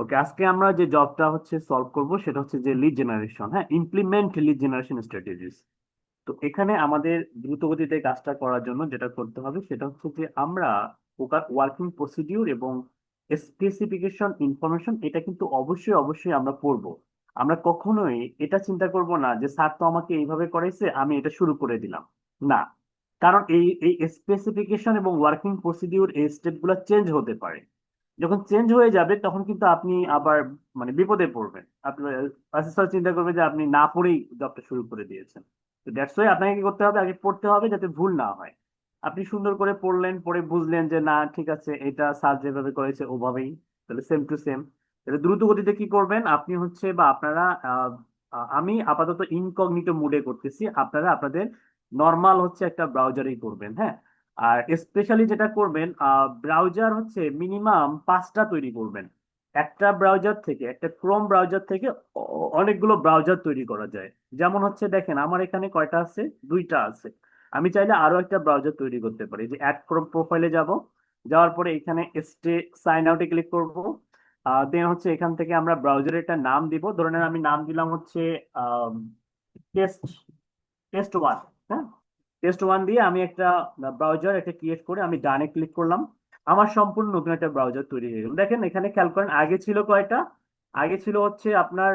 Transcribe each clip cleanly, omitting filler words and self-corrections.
ওকে, আজকে আমরা যে জবটা হচ্ছে সলভ করব সেটা হচ্ছে যে লিড জেনারেশন, হ্যাঁ, ইমপ্লিমেন্ট লিড জেনারেশন স্ট্র্যাটেজিস। তো এখানে আমাদের দ্রুত গতিতে কাজটা করার জন্য যেটা করতে হবে সেটা হচ্ছে যে আমরা ওয়ার্কিং প্রসিডিউর এবং স্পেসিফিকেশন ইনফরমেশন এটা কিন্তু অবশ্যই অবশ্যই আমরা পড়বো। আমরা কখনোই এটা চিন্তা করব না যে স্যার তো আমাকে এইভাবে করাইছে আমি এটা শুরু করে দিলাম। না, কারণ এই এই স্পেসিফিকেশন এবং ওয়ার্কিং প্রসিডিউর এই স্টেপগুলো চেঞ্জ হতে পারে। যখন চেঞ্জ হয়ে যাবে তখন কিন্তু আপনি আবার মানে বিপদে পড়বেন। আপনার অ্যাসেসর চিন্তা করবে যে আপনি না পড়েই জবটা শুরু করে দিয়েছেন। তো দ্যাটস ওয়াই আপনাকে কি করতে হবে, আগে পড়তে হবে যাতে ভুল না হয়। আপনি সুন্দর করে পড়লেন, পড়ে বুঝলেন যে না ঠিক আছে এটা স্যার যেভাবে করেছে ওভাবেই, তাহলে সেম টু সেম। তাহলে দ্রুত গতিতে কি করবেন আপনি হচ্ছে বা আপনারা আমি আপাতত ইনকগনিটো মুডে করতেছি, আপনারা আপনাদের নর্মাল হচ্ছে একটা ব্রাউজারেই করবেন, হ্যাঁ। আর স্পেশালি যেটা করবেন, ব্রাউজার হচ্ছে মিনিমাম 5টা তৈরি করবেন। একটা ব্রাউজার থেকে, একটা ক্রোম ব্রাউজার থেকে অনেকগুলো ব্রাউজার তৈরি করা যায়। যেমন হচ্ছে দেখেন আমার এখানে কয়টা আছে, 2টা আছে। আমি চাইলে আরো একটা ব্রাউজার তৈরি করতে পারি। যে অ্যাড ক্রোম প্রোফাইলে যাব, যাওয়ার পরে এখানে স্টে সাইন আউটে ক্লিক করব। দেন হচ্ছে এখান থেকে আমরা ব্রাউজারের একটা নাম দিব, ধরে নেন আমি নাম দিলাম হচ্ছে টেস্ট টেস্ট ওয়ান। হ্যাঁ, টেস্ট ওয়ান দিয়ে আমি একটা ব্রাউজার একটা ক্রিয়েট করে আমি ডানে ক্লিক করলাম। আমার সম্পূর্ণ নতুন একটা ব্রাউজার তৈরি হয়ে গেল। দেখেন এখানে খেয়াল করেন আগে ছিল কয়টা, আগে ছিল হচ্ছে আপনার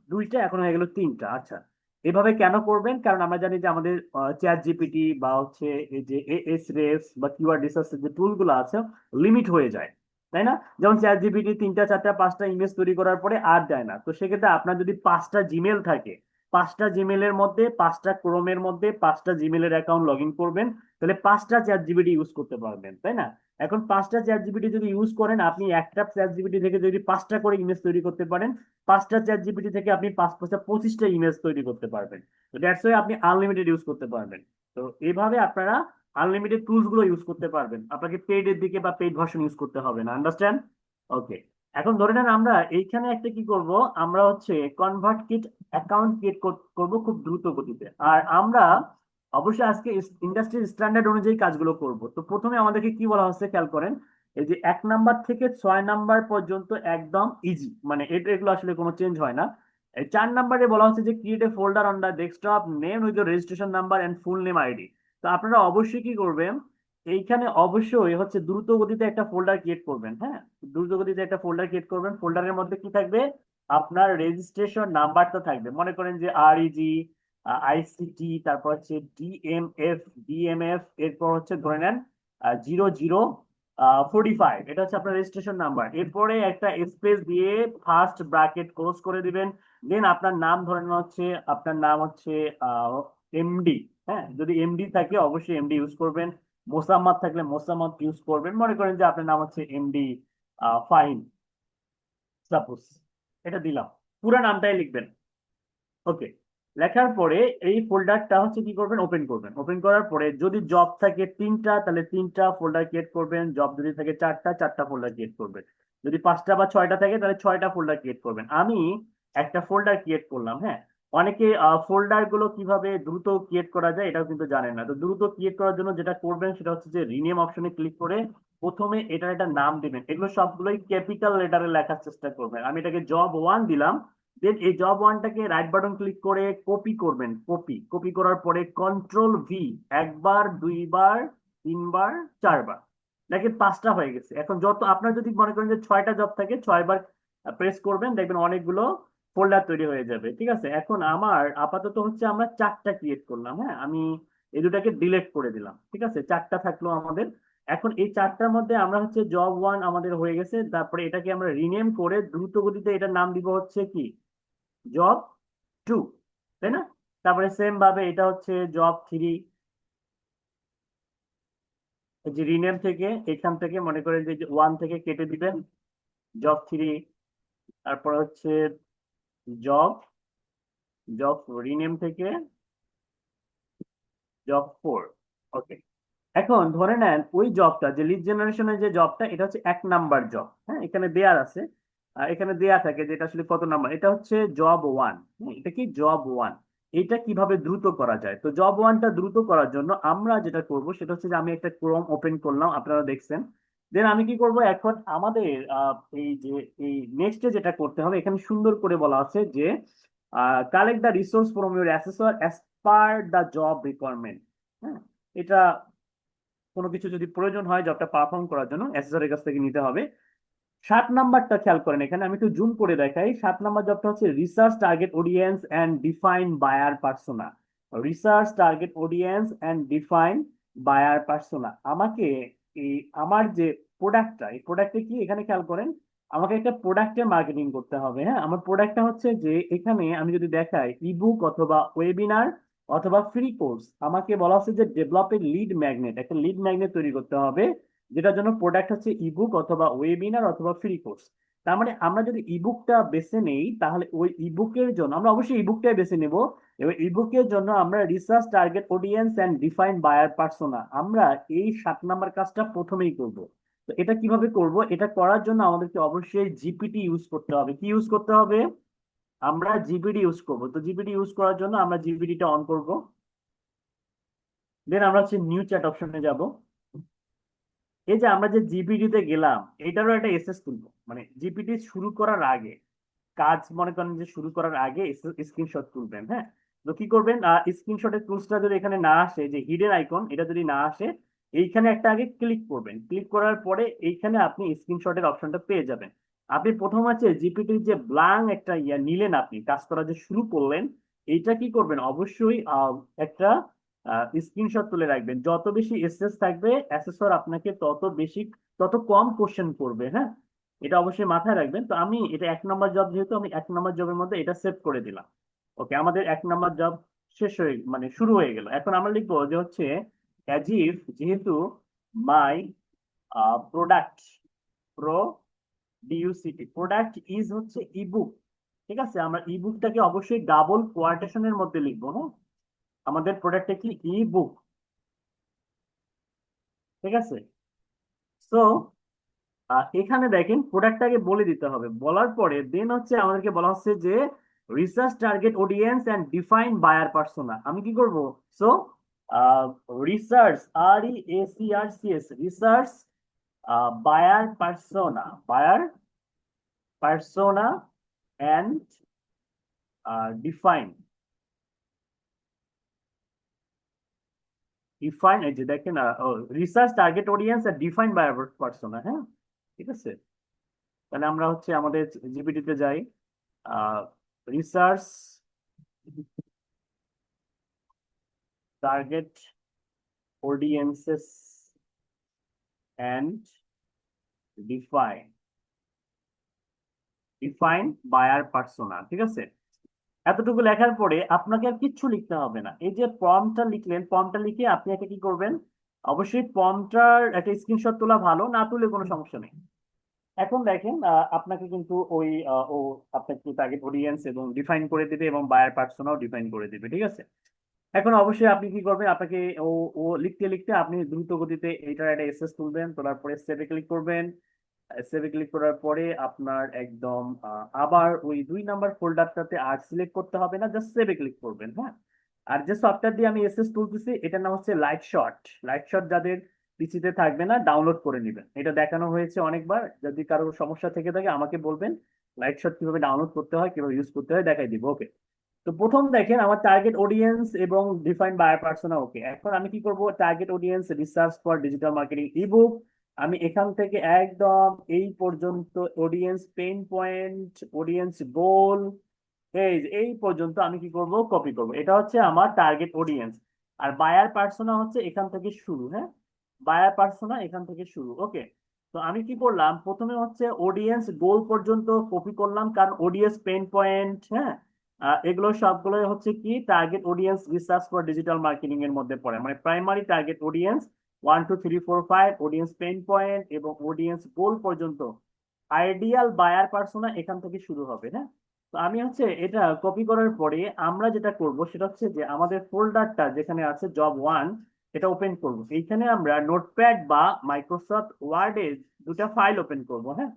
2টা, এখন হয়ে গেল 3টা। আচ্ছা, এভাবে কেন করবেন? কারণ আমরা জানি যে আমাদের চ্যাট জিপিটি বা হচ্ছে এই যে এএস রেস বা কিওয়ার্ড রিসার্চের যে টুল গুলো আছে লিমিট হয়ে যায়, তাই না? যেমন চ্যাট জিপিটি 3টা 4টা 5টা ইমেজ তৈরি করার পরে আর দেয় না। তো সেক্ষেত্রে আপনার যদি 5টা জিমেল থাকে, 5টা জিমেলের মধ্যে, 5টা ক্রোমের মধ্যে 5টা জিমেলের অ্যাকাউন্ট লগ ইন করবেন, তাহলে 5টা চ্যাট জিপিটি ইউজ করতে পারবেন, তাই না? এখন 5টা চ্যাট জিপিটি যদি ইউজ করেন, আপনি একটা চ্যাট জিপিটি থেকে যদি 5টা করে ইমেজ তৈরি করতে পারেন, 5টা চ্যাট জিপিটি থেকে আপনি 5 5 25টা ইমেজ তৈরি করতে পারবেন। তো দ্যাটস ওয়াই আপনি আনলিমিটেড ইউজ করতে পারবেন। তো এইভাবে আপনারা আনলিমিটেড টুলস গুলো ইউজ করতে পারবেন, আপনাকে পেইড এর দিকে বা পেইড ভার্সন ইউজ করতে হবে না। আন্ডারস্ট্যান্ড? ওকে। এখন ধরে নেন আমরা এইখানে একটা কি করব, আমরা হচ্ছে কনভার্ট কিট অ্যাকাউন্ট ক্রিয়েট করব খুব দ্রুত গতিতে। আর আমরা অবশ্যই আজকে ইন্ডাস্ট্রি স্ট্যান্ডার্ড অনুযায়ী কাজগুলো করব। তো প্রথমে আমাদেরকে কি বলা হচ্ছে খেয়াল করেন, এই যে 1 নাম্বার থেকে 6 নাম্বার পর্যন্ত একদম ইজি, মানে এগুলো আসলে কোনো চেঞ্জ হয় না। এই 4 নাম্বারে বলা হচ্ছে যে create a folder on the desktop name with registration number and full name ID. তো আপনারা অবশ্যই কি করবেন, এইখানে অবশ্যই হচ্ছে দ্রুত গতিতে একটা ফোল্ডার ক্রিয়েট করবেন, হ্যাঁ। দ্রুত গতিতে একটা ফোল্ডার ক্রিয়েট করবেন, ফোল্ডারের মধ্যে কি থাকবে, আপনার রেজিস্ট্রেশন নাম্বারটা থাকবে। মনে করেন যে আরইজি, আইসিটি, তারপর হচ্ছে ডিএমএফ, এরপর হচ্ছে ধরে নেন 0045, এটা হচ্ছে আপনার রেজিস্ট্রেশন নাম্বার। এরপরে একটা স্পেস দিয়ে ফার্স্ট ব্র্যাকেট ক্লোজ করে দিবেন। দেন আপনার নাম ধরে নেওয়া হচ্ছে, আপনার নাম হচ্ছে এমডি। হ্যাঁ, যদি এমডি থাকে অবশ্যই এমডি ইউজ করবেন। মোসাম্মদ থাকলে মোসাম্মদ ইউজ করবেন। মনে করেন যে আপনার নাম হচ্ছে এমডি ফাহিম, সাপোজ। এটা দিলাম, পুরো নামটাই লিখবেন। ওকে, লেখার পরে এই ফোল্ডারটা হচ্ছে কি করবেন, ওপেন করবেন। ওপেন করার পরে যদি জব থাকে 3টা তাহলে 3টা ফোল্ডার ক্রিয়েট করবেন, জব যদি থাকে 4টা 4টা ফোল্ডার ক্রিয়েট করবেন, যদি 5টা বা 6টা থাকে তাহলে 6টা ফোল্ডার ক্রিয়েট করবেন। আমি একটা ফোল্ডার ক্রিয়েট করলাম, হ্যাঁ। অনেকে ফোল্ডার গুলো কিভাবে দ্রুত ক্রিয়েট করা যায় এটাও কিন্তু জানেন না। তো দ্রুত ক্রিয়েট করার জন্য যেটা করবেন সেটা হচ্ছে যে রিনেম অপশনে ক্লিক করে প্রথমে এটার একটা নাম দিবেন। এগুলো সবগুলোই ক্যাপিটাল লেটারে লেখার চেষ্টা করবেন। আমি এটাকে জব 1 দিলাম। দেন এই জব ওয়ানটাকে রাইট বাটন ক্লিক করে কপি করবেন। কপি কপি করার পরে কন্ট্রোল ভি, একবার, দুইবার, তিনবার, 4বার। দেখেন 5টা হয়ে গেছে। এখন যত আপনার যদি মনে করেন যে 6টা জব থাকে, 6বার প্রেস করবেন, দেখবেন অনেকগুলো ফোল্ডার তৈরি হয়ে যাবে। ঠিক আছে, এখন আমার আপাতত হচ্ছে আমরা 4টা ক্রিয়েট করলাম, হ্যাঁ। আমি এই দুটাকে ডিলিট করে দিলাম। ঠিক আছে, 4টা থাকলো আমাদের। এখন এই 4টার মধ্যে আমরা হচ্ছে জব 1 আমাদের হয়ে গেছে, তারপরে এটাকে আমরা রিনেম করে দ্রুত গতিতে এটার নাম দিব হচ্ছে কি, জব 2, তাই না? তারপরে সেম ভাবে এটা হচ্ছে জব 3। যে রিনেম থেকে এখান থেকে মনে করেন যে 1 থেকে কেটে দিবেন, জব 3। তারপর হচ্ছে জব জব রিনেম থেকে জব 4। ওকে, এখন ধরে নেন ওই জবটা, যে লিড জেনারেশনের যে জবটা, এটা হচ্ছে 1 নাম্বার জব, হ্যাঁ। এখানে দেয়া আছে, এখানে দেয়া থাকে যে এটা আসলে কত নাম্বার। এটা হচ্ছে জব 1। এটা কি জব 1, এটা কিভাবে দ্রুত করা যায়? তো জব 1টা দ্রুত করার জন্য আমরা যেটা করব সেটা হচ্ছে যে আমি একটা ক্রোম ওপেন করলাম, আপনারা দেখছেন দেন আমি কি করব এখন আমাদের এই যে এই নেক্সটে যেটা করতে হবে, এখানে সুন্দর করে বলা আছে যে collect the resource from your assessor as per the job requirement. হ্যাঁ, এটা কোনো কিছু যদি প্রয়োজন হয় জবটা পারফর্ম করার জন্য অ্যাসেসরের কাছ থেকে নিতে হবে। 7 নাম্বারটা খেয়াল করেন, এখানে আমি একটু জুম করে দেখাই। 7 নাম্বার জবটা হচ্ছে research target audience and define buyer persona. Research target audience and define buyer persona. আমাকে এই আমার যে প্রোডাক্টটা, এই প্রোডাক্টে কি এখানে খেয়াল করেন, আমাকে একটা প্রোডাক্টের মার্কেটিং করতে হবে। হ্যাঁ, আমার প্রোডাক্টটা হচ্ছে যে এখানে আমি যদি দেখাই ইবুক অথবা ওয়েবিনার অথবা ফ্রি কোর্স, আমাকে বলা হচ্ছে যে ডেভেলপের লিড ম্যাগনেট, একটা লিড ম্যাগনেট তৈরি করতে হবে, যেটার জন্য প্রোডাক্ট হচ্ছে ইবুক অথবা ওয়েবিনার অথবা ফ্রি কোর্স। তার মানে আমরা যদি ইবুকটা বেছে নেই, তাহলে ওই ইবুকের জন্য আমরা অবশ্যই ইবুকটাই বেছে নেব। এবার ইবুকের জন্য আমরা research target audience and define buyer persona, আমরা এই 7 নাম্বার কাজটা প্রথমেই করব। তো এটা কিভাবে করব? এটা করার জন্য আমাদেরকে অবশ্যই জিপিটি ইউজ করতে হবে। কি ইউজ করতে হবে? আমরা জিপিটি ইউজ করব। তো জিপিটি ইউজ করার জন্য আমরা জিপিটিটা অন করব। দেন আমরা হচ্ছে নিউ চ্যাট অপশনে যাব। এই যে আমরা যে জিপিটি তে গেলাম, এটারও একটা এসএস তুলবো, মানে জিপিটি শুরু করার আগে, কাজ মনে করেন যে শুরু করার আগে স্ক্রিনশট তুলবেন। হ্যাঁ, তো কি করবেন, স্ক্রিনশটের টুলসটা যদি এখানে না আসে, যে হিডেন আইকন এটা যদি না আসে, এইখানে একটা আগে ক্লিক করবেন। ক্লিক করার পরে এইখানে আপনি স্ক্রিনশটের অপশনটা পেয়ে যাবেন। আপনি প্রথম আছে জিপিটির যে ব্ল্যাঙ্ক একটা ইয়া নিলেন, আপনি কাজ করা যে শুরু করলেন, এইটা কি করবেন, অবশ্যই একটা স্ক্রিনশট তুলে রাখবেন। যত বেশি এসএস থাকবে অ্যাসেসর আপনাকে তত বেশি, তত কম কোশ্চেন করবে। হ্যাঁ, এটা অবশ্যই মাথায় রাখবেন। তো আমি এটা 1 নম্বর জব, যেহেতু আমি 1 নম্বর জবের মধ্যে এটা সেভ করে দিলাম। ওকে, আমাদের 1 নম্বর জব শেষ হয়ে মানে শুরু হয়ে গেল। এখন আমরা লিখবো যে হচ্ছে অ্যাজ ইফ, যেহেতু মাই প্রোডাক্ট, ডিইউসিটি প্রোডাক্ট ইজ হচ্ছে ইবুক। ঠিক আছে, আমরা ইবুকটাকে অবশ্যই ডাবল কোয়ার্টেশনের মধ্যে লিখবো। হ্যাঁ, আমাদের প্রোডাক্টটা কি ইবুক। ঠিক আছে, সো এখানে দেখেন প্রোডাক্টটাকে বলে দিতে হবে, বলার পরে দেন হচ্ছে আমাদেরকে বলা হচ্ছে যে research target audience and define buyer persona. আমি কি করব? So research, REACRCS, research buyer persona, buyer persona and define, define এই যে দেখেন রিসার্চ টার্গেট অডিয়েন্স আর ডিফাইন বায়ার পার্সোনা। হ্যাঁ, ঠিক আছে, তাহলে আমরা হচ্ছে আমাদের জিপিটিতে যাই। Research target audiences and define, define buyer persona. ঠিক আছে, এতটুকু লেখার পরে আপনাকে আর কিচ্ছু লিখতে হবে না। এই যে প্রম্পটটা লিখলেন, প্রম্পটটা লিখে আপনি একটা কি করবেন, অবশ্যই প্রম্পটটার একটা স্ক্রিনশট তোলা ভালো, না তুলে কোনো সমস্যা নেই। এখন দেখেন আপনাকে কিন্তু ওই ও আপনাকে টার্গেট অডিয়েন্স এবং ডিফাইন করে দিবে এবং বায়ার পার্সোনাও ডিফাইন করে দিবে। ঠিক আছে, এখন অবশ্যই আপনি কি করবেন, আপনাকে ও ও লিখতে লিখতে আপনি দ্রুত গতিতে এইটার একটা এসএস তুলবেন, তোলার পরে সেভে ক্লিক করবেন। সেভে ক্লিক করার পরে আপনার একদম আবার ওই 2 নাম্বার ফোল্ডারটাতে আর সিলেক্ট করতে হবে না, জাস্ট সেভে ক্লিক করবেন। হ্যাঁ, আর যে সফটওয়্যার দিয়ে আমি এসএস তুলতেছি এটার নাম হচ্ছে লাইট শট। লাইট শট যাদের পিসিতে থাকবে না ডাউনলোড করে নেবেন, এটা দেখানো হয়েছে অনেকবার। যদি কারো সমস্যা থেকে থাকে আমাকে বলবেন, লাইট শট কিভাবে ডাউনলোড করতে হয়, কিভাবে ইউজ করতে হয় দেখাই দিব। ওকে, তো প্রথম দেখেন আমার টার্গেট অডিয়েন্স এবং ডিফাইন বায়ার পার্সোনা। ওকে, এখন আমি কি করব, target audience research for digital marketing ebook, আমি এখান থেকে একদম এই পর্যন্ত অডিয়েন্স পেইন পয়েন্ট, অডিয়েন্স গোল, এই পর্যন্ত আমি কি করব, কপি করব। এটা হচ্ছে আমার টার্গেট অডিয়েন্স। আর বায়ার পার্সোনা হচ্ছে এখান থেকে শুরু। হ্যাঁ, বায়ার পার্সোনা এখান থেকে শুরু। ওকে, তো আমি কি করলাম, প্রথমে হচ্ছে অডিয়েন্স গোল পর্যন্ত কপি করলাম, কারণ অডিয়েন্স পেইন পয়েন্ট, হ্যাঁ, এগুলো সবগুলো হচ্ছে কি target audience research for digital marketing এর মধ্যে পড়ে, মানে primary target audience 1 2 3 4 5, audience pain point এবং অডিয়েন্স গোল পর্যন্ত। আইডিয়াল বায়ার পার্সোনা এখান থেকে শুরু হবে। হ্যাঁ, তো আমি হচ্ছে এটা কপি করার পরে আমরা যেটা করব সেটা হচ্ছে যে আমাদের ফোল্ডারটা যেখানে আছে জব 1, এটা ওপেন করব। এইখানে আমরা নোটপ্যাড বা মাইক্রোসফট ওয়ার্ডে দুটা ফাইল ওপেন করব। হ্যাঁ,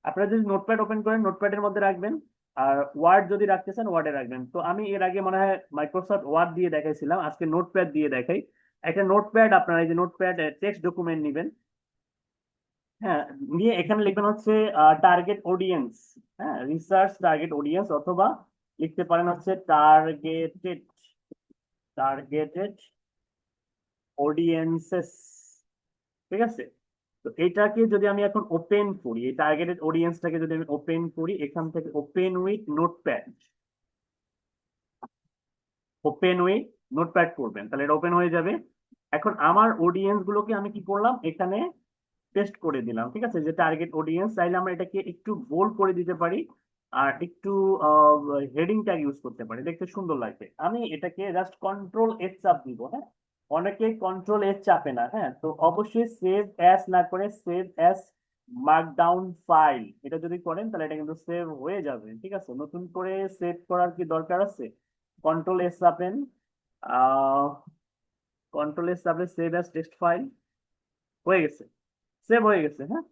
আপনারা যদি নোটপ্যাড ওপেন করেন নোটপ্যাডের মধ্যে রাখবেন, আর ওয়ার্ড যদি রাখতে চান ওয়ার্ডে রাখবেন। তো আমি এর আগে মনে হয় মাইক্রোসফট ওয়ার্ড দিয়ে দেখাইছিলাম, আজকে নোটপ্যাড দিয়ে দেখাই। একটা নোটপ্যাড, আপনারা এই যে নোটপ্যাড টেক্সট ডকুমেন্ট নেবেন। হ্যাঁ, নিয়ে এখানে লিখবেন হচ্ছে টার্গেট অডিয়েন্স। হ্যাঁ, রিসার্চ টার্গেট অডিয়েন্স, অথবা লিখতে পারেন হচ্ছে টার্গেটেড টার্গেটেড অডিয়েন্সেস। ঠিক আছে। তো এটাকে যদি আমি এখন ওপেন করি, এই টার্গেটেড অডিয়েন্সটাকে যদি আমি ওপেন করি, এখান থেকে open with notepad, open with notepad করবেন, তাহলে এটা ওপেন হয়ে যাবে। এখন আমার অডিয়েন্স গুলোকে আমি কি করলাম, এখানে পেস্ট করে দিলাম। ঠিক আছে, যে টার্গেট অডিয়েন্স, চাইলে আমরা এটাকে একটু বোল্ড করে দিতে পারি, আর একটু হেডিং ট্যাগ ইউজ করতে পারি, দেখতে সুন্দর লাগবে। আমি এটাকে জাস্ট কন্ট্রোল এস চাপ দিব। হ্যাঁ, অনেকে কন্ট্রোল এস চাপে না। হ্যাঁ, তো অবশ্যই সেভ অ্যাজ না করে সেভ অ্যাজ মার্কডাউন ফাইল, এটা যদি করেন তাহলে এটা কিন্তু সেভ হয়ে যাবে। ঠিক আছে, নতুন করে সেভ করার কি দরকার আছে? কন্ট্রোল এস চাপেন, আহ কন্ট্রোল এস চাপে সেভ অ্যাজ টেক্সট ফাইল, হয়ে গেছে, সেভ হয়ে গেছে। হ্যাঁ,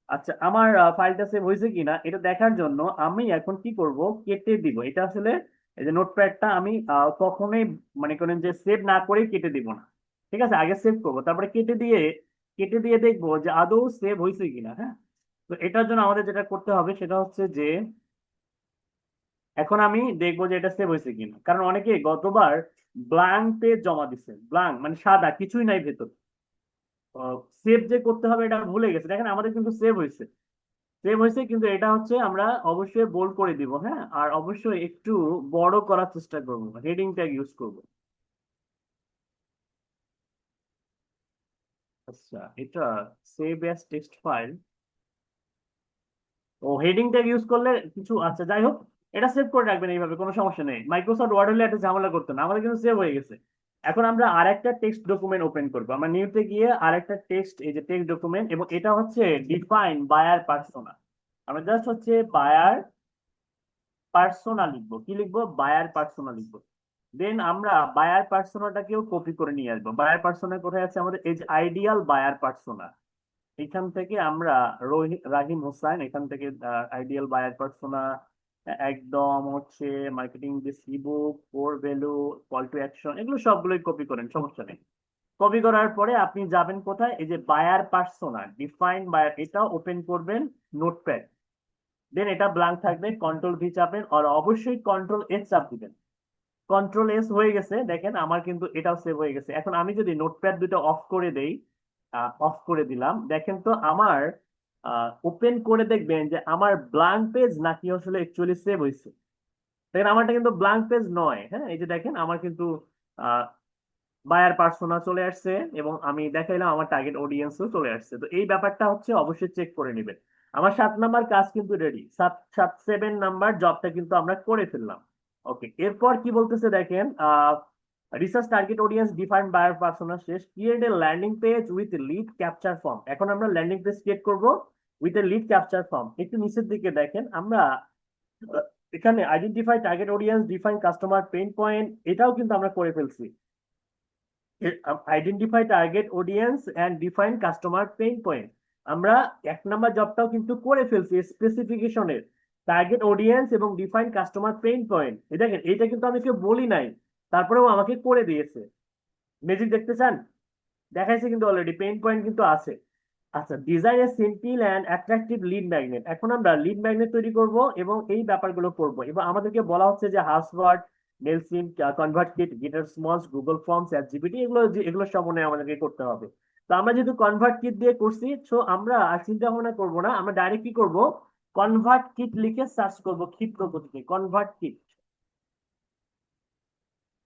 আচ্ছা, আমার ফাইলটা সেভ হয়েছে কিনা এটা দেখার জন্য আমি এখন কি করব, কেটে দিব। এটা আসলে এই যে নোটপ্যাডটা আমি কখনোই মনে করেন যে সেভ না করে কেটে দিব না। ঠিক আছে, আগে সেভ করব, তারপরে কেটে দিয়ে দেখবো যে আদৌ সেভ হয়েছে কিনা। হ্যাঁ, তো এটার জন্য আমাদের যেটা করতে হবে সেটা হচ্ছে যে এখন আমি দেখবো যে এটা সেভ হয়েছে কিনা, কারণ অনেকে গতবার ব্ল্যাঙ্ক পেজ জমা দিচ্ছে, ব্ল্যাঙ্ক মানে সাদা, কিছুই নাই ভেতর। সেভ যে করতে হবে এটা ভুলে গেছে। দেখেন আমাদের কিন্তু সেভ হয়েছে, সেভ হয়েছে, কিন্তু এটা হচ্ছে আমরা অবশ্যই বোল্ড করে দিব। হ্যাঁ, আর অবশ্যই একটু বড় করার চেষ্টা করব, হেডিং ট্যাগ ইউজ করব। আচ্ছা, এটা সেভ অ্যাজ টেক্সট ফাইল, ও হেডিং ট্যাগ ইউজ করলে কিছু, আচ্ছা যাই হোক, এটা সেভ করে রাখবেন এইভাবে, কোনো সমস্যা নেই। মাইক্রোসফট ওয়ার্ড হলে একটা ঝামেলা করতে না, আমাদের কিন্তু সেভ হয়ে গেছে। এখন আমরা আরেকটা টেক্সট ডকুমেন্ট ওপেন করবো, আমরা নিউতে গিয়ে আরেকটা টেক্সট, এই যে টেক্সট ডকুমেন্ট, এবং এটা হচ্ছে ডিফাইন বায়ার পার্সোনা। আমরা জাস্ট হচ্ছে বায়ার পার্সোনা লিখবো। কি লিখবো? বায়ার পার্সোনা লিখবো। দেন আমরা বায়ার পার্সোনাটাকেও কপি করে নিয়ে আসবো। বায়ার পার্সোনা কোথায় আছে আমাদের? এই যে আইডিয়াল বায়ার পার্সোনা, এখান থেকে আমরা রাহিম হোসাইন, এখান থেকে আইডিয়াল বায়ার পার্সোনা, একদম হচ্ছে marketing, this ebook, core value, call to action, এগুলো সবগুলোই কপি করেন, সমস্যা নেই। কপি করার পরে আপনি যাবেন কোথায়? এই যে বায়ার পার্সোনা, ডিফাইন বায়ার, এটা ওপেন করবেন নোটপ্যাড। দেন এটা ব্ল্যাঙ্ক থাকবে, কন্ট্রোল ভি চাপেন, আর অবশ্যই কন্ট্রোল এস চাপ দিবেন। কন্ট্রোল এস হয়ে গেছে, দেখেন আমার কিন্তু এটাও সেভ হয়ে গেছে। এখন আমি যদি নোটপ্যাড দুটো অফ করে দেই, অফ করে দিলাম, দেখেন তো আমার ওপেন করে দেখবেন যে আমার ব্ল্যাঙ্ক পেজ নাকি আসলে অ্যাকচুয়ালি সেভ হয়েছে। দেখেন আমারটা কিন্তু ব্ল্যাঙ্ক পেজ নয়। হ্যাঁ, এই যে দেখেন আমার কিন্তু বায়ার পার্সোনা চলে আসছে, এবং আমি দেখাইলাম আমার টার্গেট অডিয়েন্সও চলে আসছে। তো এই ব্যাপারটা হচ্ছে অবশ্যই চেক করে নেবেন। আমার 7 নাম্বার কাজ কিন্তু রেডি, সাত সাত 7 নাম্বার জবটা কিন্তু আমরা করে ফেললাম। ওকে, এরপর কি বলতেছে দেখেন, research target audience define buyer persona শেষ, create a landing page with lead capture form. এখন আমরা ল্যান্ডিং পেজ ক্রিয়েট করব with a lead capture form. একটু নিচের দিকে দেখেন, আমরা আহ, এখানে identify target audience, define customer pain point, এটাও কিন্তু আমরা করে ফেলছি। Identify target audience and define customer pain point, আমরা 1 নাম্বার জবটাও কিন্তু করে ফেলছি। স্পেসিফিকেশনের টার্গেট অডিয়েন্স এবং ডিফাইন কাস্টমার পেইন পয়েন্ট, এই দেখেন এটা কিন্তু আমি কেউ বলি নাই, তারপরেও আমাকে করে দিয়েছে। ম্যাজিক দেখতে চান? দেখাইছে কিন্তু, অলরেডি পেইন পয়েন্ট কিন্তু আছে। আচ্ছা, design a simple and attractive lead magnet, এখন আমরা লিড ম্যাগনেট তৈরি করব এবং এই ব্যাপারগুলো করব। এবং আমাদেরকে বলা হচ্ছে যে হাসওয়ার্ড, মেলসিম, কনভার্ট কিট, গিটার স্মলস, গুগল ফর্মস, চ্যাট জিপিটি, এগুলো সমন্বয়ে আমাদেরকে করতে হবে। তো আমরা যেহেতু কনভার্ট কিট দিয়ে করছি, তো আমরা আর চিন্তা ভাবনা করবো না, আমরা ডাইরেক্ট কি করব, কনভার্ট কিট লিখে সার্চ করব ক্ষিপ্র গতিতে, কনভার্ট কিট।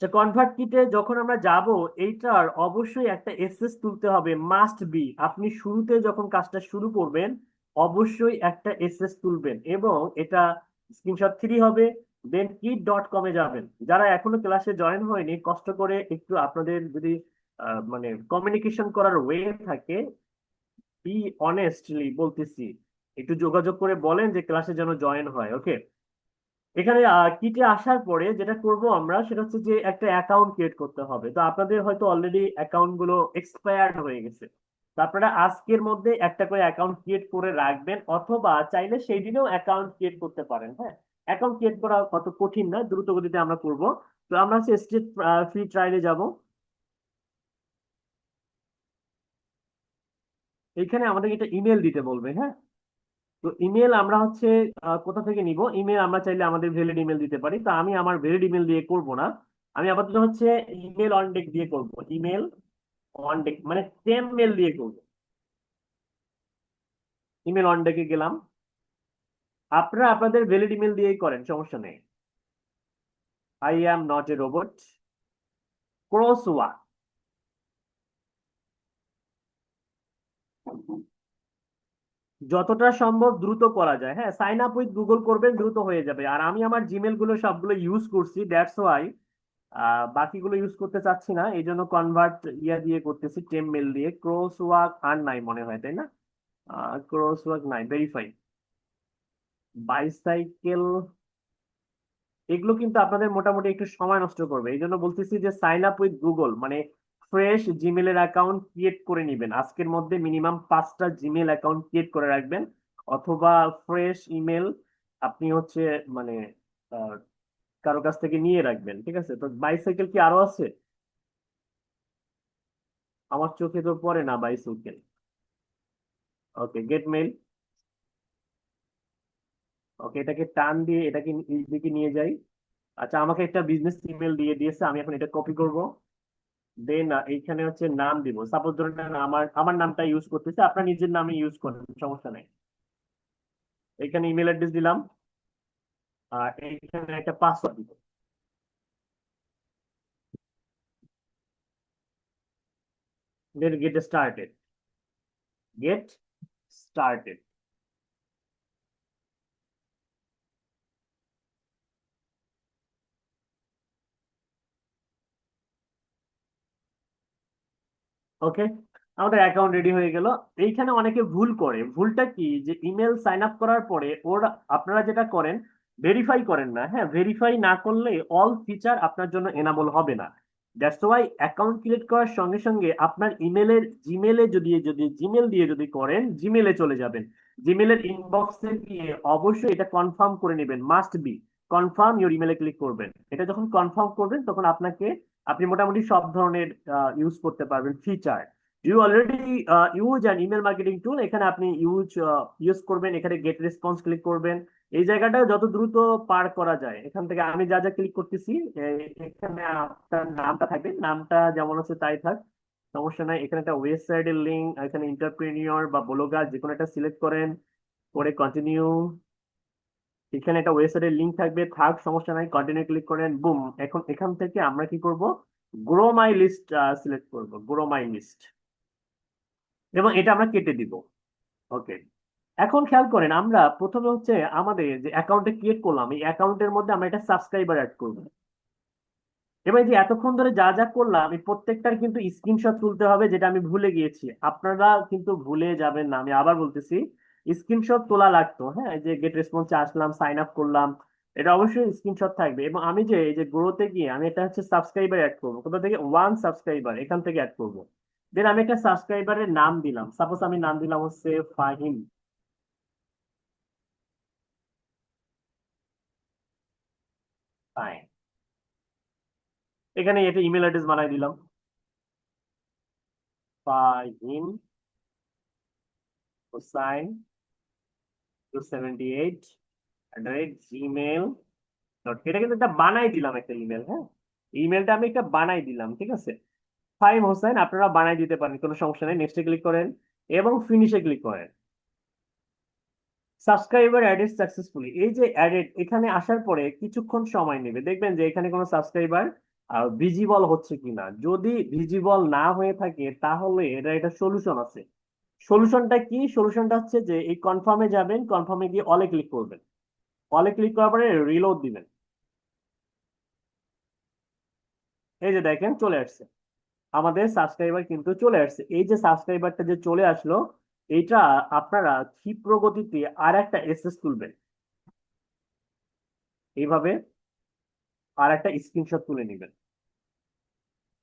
কনভার্ট কিটে যখন আমরা যাব, এইটার অবশ্যই একটা এসএস তুলতে হবে, মাস্ট বি। আপনি শুরুতে যখন কাজটা শুরু করবেন অবশ্যই একটা এসএস তুলবেন, এবং এটা স্ক্রিনশট 3 হবে। দেন কিট.com-এ যাবেন। যারা এখনো ক্লাসে জয়েন হয়নি, কষ্ট করে একটু আপনাদের যদি মানে কমিউনিকেশন করার ওয়ে থাকে, বি অনেস্টলি বলতেছি, একটু যোগাযোগ করে বলেন যে ক্লাসে যেন জয়েন হয়। ওকে, এখানে কিটে আসার পরে যেটা করব আমরা সেটা হচ্ছে যে একটা অ্যাকাউন্ট ক্রিয়েট করতে হবে। তো আপনাদের হয়তো অলরেডি অ্যাকাউন্ট গুলো এক্সপায়ার্ড হয়ে গেছে, তো আপনারা আজকের মধ্যে একটা করে অ্যাকাউন্ট ক্রিয়েট করে রাখবেন, অথবা চাইলে সেই দিনেও অ্যাকাউন্ট ক্রিয়েট করতে পারেন। হ্যাঁ, অ্যাকাউন্ট ক্রিয়েট করা কত কঠিন না, দ্রুত গতিতে আমরা করব। তো আমরা হচ্ছে স্টেট ফ্রি ট্রায়ালে যাব। এইখানে আমাদেরকে একটা ইমেল দিতে বলবে, হ্যাঁ। তো ইমেল আমরা হচ্ছে কোথা থেকে নিব? ইমেল আমরা চাইলে আমাদের ভ্যালিড ইমেল দিতে পারি, তো আমি আমার ভ্যালিড ইমেল দিয়ে করব না। আমি আপাতত হচ্ছে ইমেল অন ডেক দিয়ে করব। ইমেল অন ডেক মানে টেম মেল দিয়ে করব। ইমেল অন ডেকে গেলাম। আপনারা আপনাদের ভ্যালিড ইমেল দিয়েই করেন, সমস্যা নেই। I am not a robot. ক্রোসওয়া। যতটা সম্ভব দ্রুত করা যায়, হ্যাঁ, সাইন আপ উইথ গুগল করবেন, দ্রুত হয়ে যাবে। আর আমি আমার জিমেল গুলো সবগুলো ইউজ করছি, দ্যাটস ওয়াই বাকিগুলো ইউজ করতে চাচ্ছি না, এই জন্য কনভার্ট ইয়া দিয়ে করতেছি, টেম মেল দিয়ে। ক্রোসওয়াক আর নাই মনে হয়, তাই না? ক্রোসওয়াক নাই, ভেরিফাই। বাইসাইকেল। এগুলো কিন্তু আপনাদের মোটামুটি একটু সময় নষ্ট করবে, এই জন্য বলতেছি যে সাইন আপ উইথ গুগল মানে ফ্রেশ জিমেলের অ্যাকাউন্ট ক্রিয়েট করে নিবেন। আজকের মধ্যে মিনিমাম 5টা জিমেল অ্যাকাউন্ট ক্রিয়েট করে রাখবেন, অথবা ফ্রেশ ইমেল আপনি হচ্ছে মানে আহ, কারো কাছ থেকে নিয়ে রাখবেন, ঠিক আছে? তো বাইসাইকেল কি আরো আছে? আমার চোখে তো পড়ে না বাইসাইকেল। ওকে, গেট মেল। ওকে, এটাকে টান দিয়ে এটাকে এই দিকে নিয়ে যাই। আচ্ছা, আমাকে একটা বিজনেস ইমেল দিয়ে দিয়েছে, আমি এখন এটা কপি করব। দেন এইখানে হচ্ছে নাম দিব, সাপোজ ধরেন আমার আমার নামটা ইউজ করতেছে, আপনার নিজের নামে ইউজ করেন, সমস্যা নাই। এখানে ইমেল অ্যাড্রেস দিলাম, আর এইখানে একটা পাসওয়ার্ড দিব। Then get started. Get started. Okay, আমাদের অ্যাকাউন্ট রেডি হয়ে গেল। এইখানে অনেকে ভুল করে, ভুলটা কি যে ইমেল সাইন আপ করার পরে ওরা আপনারা যেটা করেন, ভেরিফাই করেন না। হ্যাঁ, ভেরিফাই না করলে অল ফিচার আপনার জন্য এনাবল হবে না। দ্যাটস ওয়াই অ্যাকাউন্ট ক্রিয়েট করার সঙ্গে সঙ্গে আপনার ইমেলের জিমেলে যদি যদি জিমেল দিয়ে যদি করেন, জিমেলে চলে যাবেন। জিমেলের ইনবক্সে গিয়ে অবশ্যই এটা কনফার্ম করে নেবেন, মাস্ট বি কনফার্ম ইউর ইমেলে ক্লিক করবেন। এটা যখন কনফার্ম করবেন তখন আপনাকে আপনি মোটামুটি সব ধরনের ইউজ করতে পারবেন feature. You already use an email marketing tool, এখানে আপনি ইউজ করবেন। এখানে গেট রেসপন্স ক্লিক করবেন। এই জায়গাটা যত দ্রুত পার করা যায়, এখান থেকে আমি যা যা ক্লিক করতেছি, এখানে আপনার নামটা থাকবে, নামটা যেমন আছে তাই থাক, সমস্যা নাই। এখানে একটা ওয়েবসাইটের লিঙ্ক, এখানে এন্টারপ্রেনিয়র বা ব্লগার যে কোনো একটা সিলেক্ট করেন, করে কন্টিনিউ। এখানে একটা ওয়েবসাইটের লিংক থাকবে, থাক, সমস্যা নাই, কন্টিনিউ ক্লিক করেন, বুম। এখন এখান থেকে আমরা কি করব? গ্রো মাই লিস্ট সিলেক্ট করব, গ্রো মাই লিস্ট, এবং এটা আমরা কেটে দিব। ওকে, এখন খেয়াল করেন, আমরা প্রথমে হচ্ছে আমাদের যে অ্যাকাউন্টে ক্রিয়েট করলাম, এই অ্যাকাউন্টের মধ্যে আমরা একটা সাবস্ক্রাইবার অ্যাড করব। এবার এই যে এতক্ষণ ধরে যা যা করলাম এই প্রত্যেকটার কিন্তু স্ক্রিনশট তুলতে হবে, যেটা আমি ভুলে গিয়েছি। আপনারা কিন্তু ভুলে যাবেন না, আমি আবার বলতেছি, স্ক্রিনশট তোলা লাগতো। হ্যাঁ, এই যে গেট রেসপন্সে আসলাম, সাইন আপ করলাম, এটা অবশ্যই স্ক্রিনশট থাকবে। এবং আমি যে এই যে গ্রোতে গিয়ে আমি এটা হচ্ছে সাবস্ক্রাইবার অ্যাড করবো, কোথা থেকে? ওয়ান সাবস্ক্রাইবার, এখান থেকে অ্যাড করবো। দেন আমি একটা সাবস্ক্রাইবারের নাম দিলাম, সাপোজ আমি নাম দিলাম হচ্ছে ফাহিম। ফাইন। এখানে এটা ইমেল অ্যাড্রেস বানাই দিলাম, ফাহিম হোসাইন 278 @gmail. এটা কিন্তু একটা বানাই দিলাম একটা ইমেল, হ্যাঁ। ইমেলটা আমি একটা বানাই দিলাম, ঠিক আছে? ফাহিম হোসেন, আপনারা বানাই দিতে পারেন, কোনো সমস্যা নেই। নেক্সটে ক্লিক করেন এবং ফিনিশে ক্লিক করেন। সাবস্ক্রাইবার অ্যাডেড সাকসেসফুলি, এই যে অ্যাডেড এখানে আসার পরে কিছুক্ষণ সময় নেবে, দেখবেন যে এখানে কোনো সাবস্ক্রাইবার ভিজিবল হচ্ছে কিনা। যদি ভিজিবল না হয়ে থাকে তাহলে এটা এটা সলিউশন আছে। সলিউশনটা কি? সলিউশনটা হচ্ছে যে এই কনফার্মে যাবেন, কনফার্মে গিয়ে অলে ক্লিক করবেন। অলে ক্লিক করার পরে রিলোড দিবেন। এই যে দেখেন চলে আসছে, আমাদের সাবস্ক্রাইবার কিন্তু চলে আসছে। এই যে সাবস্ক্রাইবারটা যে চলে আসলো, এইটা আপনারা ক্ষিপ্র গতিতে আর একটা এসএস তুলবেন, এইভাবে আর একটা স্ক্রিনশট তুলে নেবেন।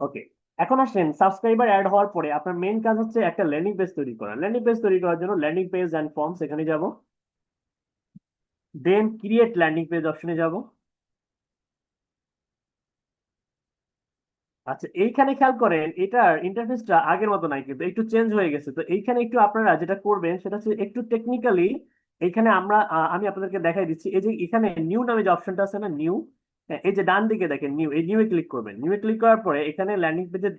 ওকে, এখন আসেন সাবস্ক্রাইবার অ্যাড হওয়ার পরে আপনার মেইন কাজ হচ্ছে একটা ল্যান্ডিং পেজ তৈরি করা। ল্যান্ডিং পেজ তৈরি করার জন্য ল্যান্ডিং পেজ অ্যান্ড ফর্মস এখানে যাব, দেন ক্রিয়েট ল্যান্ডিং পেজ অপশনে যাব। আচ্ছা, এইখানে খেয়াল করেন এটার ইন্টারফেসটা আগের মতো নাই, কিন্তু একটু চেঞ্জ হয়ে গেছে। তো এইখানে একটু আপনারা যেটা করবেন সেটা হচ্ছে একটু টেকনিক্যালি এইখানে আমি আপনাদেরকে দেখাই দিচ্ছি। এই যে এখানে নিউ নামে যে অপশনটা আছে না, নিউ, এই যে ডান দিকে দেখেন নিউ, এই নিউ এ ক্লিক করবেন। নিউ এ ক্লিক করার পরে এখানে ল্যান্ডিং পেজে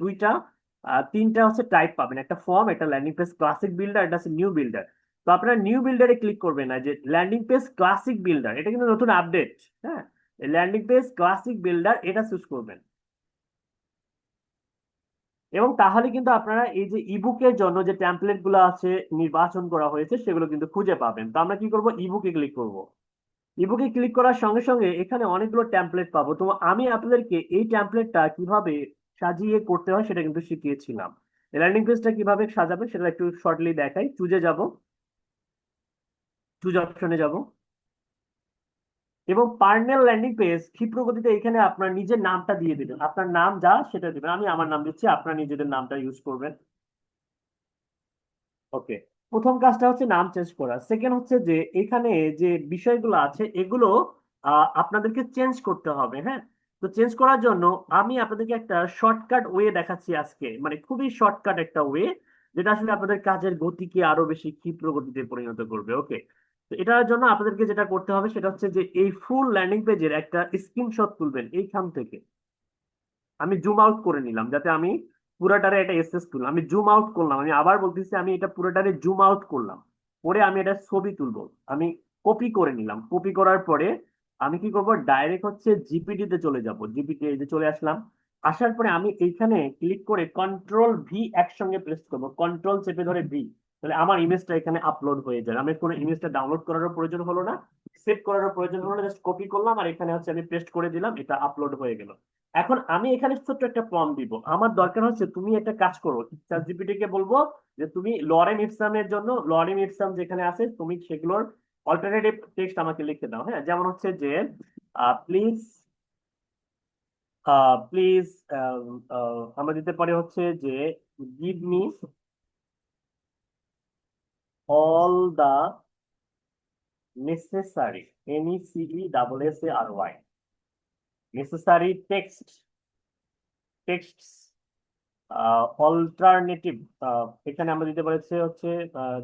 তিনটা হচ্ছে টাইপ পাবেন, একটা ফর্ম, একটা ল্যান্ডিং পেজ ক্লাসিক বিল্ডার, এটা হচ্ছে নিউ বিল্ডার। তো আপনারা নিউ বিল্ডারে ক্লিক করবেন না, যে ল্যান্ডিং পেজ ক্লাসিক বিল্ডার, এটা কিন্তু নতুন আপডেট। হ্যাঁ, ল্যান্ডিং পেজ ক্লাসিক বিল্ডার এটা চুজ করবেন। এবং তাহলে কিন্তু আপনারা এই যে ইবুকের জন্য যে টেমপ্লেট গুলো আছে নির্বাচন করা হয়েছে সেগুলো কিন্তু খুঁজে পাবেন। তো আমরা কি করব, ইবুকে ক্লিক করব। ইবুকে ক্লিক করার সঙ্গে সঙ্গে এখানে অনেকগুলো টেমপ্লেট পাবো। তো আমি আপনাদেরকে এই টেমপ্লেটটা কিভাবে সাজিয়ে করতে হয় সেটা কিন্তু শিখিয়েছিলাম। ল্যান্ডিং পেজটা কিভাবে সাজাবে সেটা একটু শর্টলি দেখাই। চুজে যাব, চুজ অপশনে যাব, এবং পার্সোনাল ল্যান্ডিং পেজ ক্ষিপ্র গতিতে এখানে আপনার নিজের নামটা দিয়ে দিবেন। আপনার নাম যা সেটা দিবেন, আমি আমার নাম দিচ্ছি, আপনার নিজেদের নামটা ইউজ করবেন। ওকে, প্রথম কাজটা হচ্ছে নাম চেঞ্জ করা। সেকেন্ড হচ্ছে যে এখানে যে বিষয়গুলো আছে এগুলো আপনাদেরকে চেঞ্জ করতে হবে। হ্যাঁ, তো চেঞ্জ করার জন্য আমি আপনাদেরকে একটা শর্টকাট ওয়ে দেখাচ্ছি আজকে, মানে খুবই শর্টকাট একটা ওয়ে, যেটা আসলে আপনাদের কাজের গতিকে আরো বেশি ক্ষিপ্র গতিতে পরিণত করবে। ওকে, তো এটার জন্য আপনাদেরকে যেটা করতে হবে সেটা হচ্ছে যে এই ফুল ল্যান্ডিং পেজের একটা স্ক্রিনশট তুলবেন এইখান থেকে। আমি জুম আউট করে নিলাম যাতে আমি পুরাটারে এটা এসএস তুললাম। আমি জুম আউট করলাম, আমি আবার বলতেছি আমি এটা পুরোটারে জুম আউট করলাম, পরে আমি এটা ছবি তুলবো। আমি কপি করে নিলাম, কপি করার পরে আমি কি করব, ডাইরেক্ট হচ্ছে জিপিটি তে চলে যাব। জিপিটি এই যে চলে আসলাম। আসার পরে আমি এইখানে ক্লিক করে কন্ট্রোল ভি একসঙ্গে প্রেস করব, কন্ট্রোল চেপে ধরে ভি। তাহলে আমার ইমেজটা এখানে আপলোড হয়ে যায়, আমি কোনো ইমেজটা ডাউনলোড করারও প্রয়োজন হলো না, সেভ করারও প্রয়োজন হলো না, জাস্ট কপি করলাম আর এখানে হচ্ছে আমি পেস্ট করে দিলাম, এটা আপলোড হয়ে গেল। এখন আমি এখানে ছোট্ট একটা প্রম্পট দিব। আমার দরকার হচ্ছে তুমি একটা কাজ করো, চ্যাট জিপিটি কে বলবো যে তুমি লরেন ইপসামের জন্য, লরেন ইপসাম যেখানে আছে তুমি সেগুলোর অল্টারনেটিভ টেক্সট আমাকে লিখে দাও। হ্যাঁ, যেমন হচ্ছে যে প্লিজ, প্লিজ, আমরা দিতে পারি হচ্ছে যে give me all the necessary, NECESSARY, necessary text alternative. এখানে আমরা দিতে পারছি হচ্ছে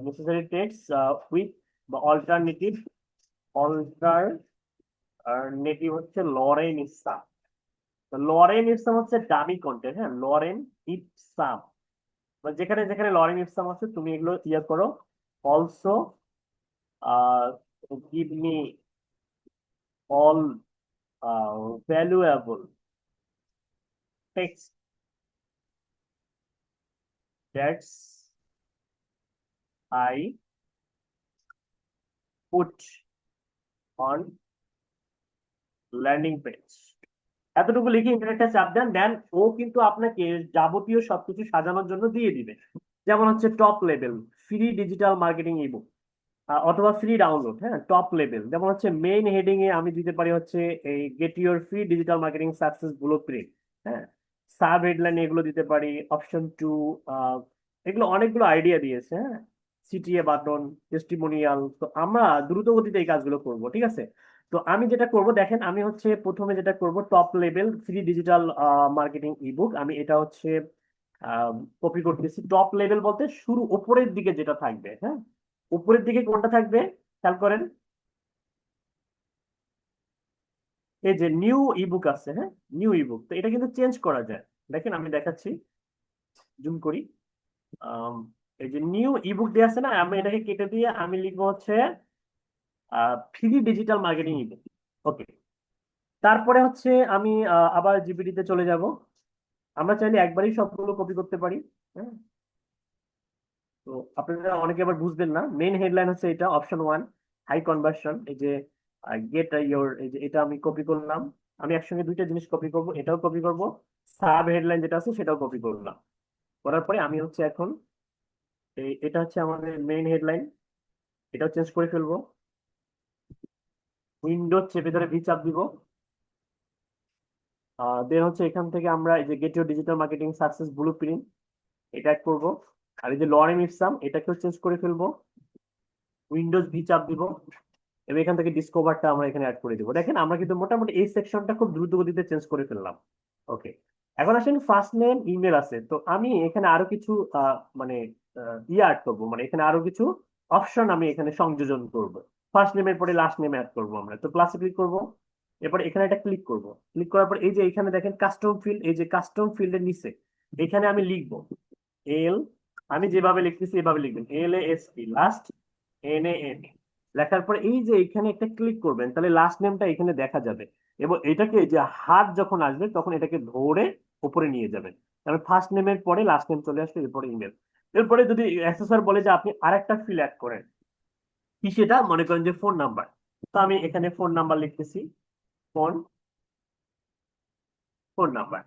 নেসেসারি টেক্সট উইথ বা অল্টারনেটিভ হচ্ছে লরেন ইপসাম। তো লরেন ইপসাম হচ্ছে ডামি কন্টেন্ট। হ্যাঁ, লরেন ইপসাম, যেখানে যেখানে লরেন ইপসাম আছে তুমি এগুলো ইয়ে করো। Also give me all valuable text that's I put on landing page. এতটুকু লিখে ইন্টারনেটটা চাপ দেন, দেন ও কিন্তু আপনাকে যাবতীয় সবকিছু সাজানোর জন্য দিয়ে দিবে। যেমন হচ্ছে top level free digital marketing ebook, অথবা ফ্রি ডাউনলোড। হ্যাঁ, টপ লেভেল যেমন হচ্ছে মেইন হেডিং এ আমি দিতে পারি হচ্ছে এই get your free digital marketing success blue print. হ্যাঁ, সাব হেডলাইন এগুলো দিতে পারি, অপশন টু, এগুলো অনেকগুলো আইডিয়া দিয়েছে। হ্যাঁ, সিটিএ বাটন, টেস্টিমোনিয়াল। তো আমরা দ্রুত গতিতে এই কাজগুলো করব, ঠিক আছে? তো আমি যেটা করব দেখেন, আমি হচ্ছে প্রথমে যেটা করব top level free digital marketing ebook, আমি এটা হচ্ছে কপি করতেছি। টপ লেভেল বলতে শুরু উপরের দিকে যেটা থাকবে। হ্যাঁ, উপরের দিকে কোনটা থাকবে খেয়াল করেন, এই যে নিউ ইবুক আছে। হ্যাঁ, নিউ ইবুক, তো এটা কিন্তু চেঞ্জ করা যায়। দেখেন আমি দেখাচ্ছি, জুম করি। আম, এই যে নিউ ইবুক দিয়ে আছে না, আমি এটাকে কেটে দিয়ে আমি লিখবো হচ্ছে ফ্রি ডিজিটাল মার্কেটিং ইবুক। ওকে, তারপরে হচ্ছে আমি আবার জিপিটি তে চলে যাব। আমরা চাইলে একবারই সবগুলো কপি করতে পারি। হ্যাঁ, তো আপনারা অনেকে আবার বুঝবেন না, মেইন হেডলাইন হচ্ছে এটা অপশন ওয়ান, হাই কনভার্সন। এই যে গেট ইয়োর, এই যে এটা আমি কপি করলাম। আমি একসঙ্গে দুইটা জিনিস কপি করব, এটাও কপি করব, সাব হেডলাইন যেটা আছে সেটাও কপি করলাম। করার পরে আমি হচ্ছে এখন এটা হচ্ছে আমাদের মেইন হেডলাইন, এটাও চেঞ্জ করে ফেলবো। উইন্ডোজ চেপে ধরে ভি চাপ দিব। দেন হচ্ছে এখান থেকে আমরা এই যে get your digital marketing success blue print এটা অ্যাড করবো। আর এই যে লরেন ইপসাম এটাকেও চেঞ্জ করে ফেলবো, উইন্ডোজ ভি চাপ দিব, এবং এখান থেকে ডিসকভারটা আমরা এখানে অ্যাড করে দিব। দেখেন আমরা কিন্তু মোটামুটি এই সেকশনটা খুব দ্রুত গতিতে চেঞ্জ করে ফেললাম। ওকে, এখন আসেন ফার্স্ট নেম ইমেল আছে, তো আমি এখানে আরো কিছু মানে অ্যাড করবো, মানে এখানে আরো কিছু অপশন আমি এখানে সংযোজন করব। ফার্স্ট নেমের পরে লাস্ট নেম অ্যাড করবো আমরা, তো ক্লাসে ক্লিক করবো। এরপর এখানে একটা ক্লিক করব। ক্লিক করার পর এই যে এখানে দেখেন কাস্টম ফিল্ড, এই যে কাস্টম ফিল্ডের নিচে এখানে আমি লিখবো এল, আমি যেভাবে লিখতেছি এভাবে লিখবেন, LAST লাস্ট, NAN। লেখার পর এই যে এখানে একটা ক্লিক করবেন, তাহলে লাস্ট নেমটা এখানে দেখা যাবে। এবং এটাকে যে হাত যখন আসবে তখন এটাকে ধরে উপরে নিয়ে যাবেন। তাহলে ফার্স্ট নেমের পরে লাস্ট নেম চলে আসবে, এরপরে ইমেল। এরপরে যদি অ্যাসেসর বলে যে আপনি আরেকটা ফিল অ্যাড করেন, কি সেটা মনে করেন যে ফোন নাম্বার, তো আমি এখানে ফোন নাম্বার লিখতেছি, ফোন ফোন নাম্বার।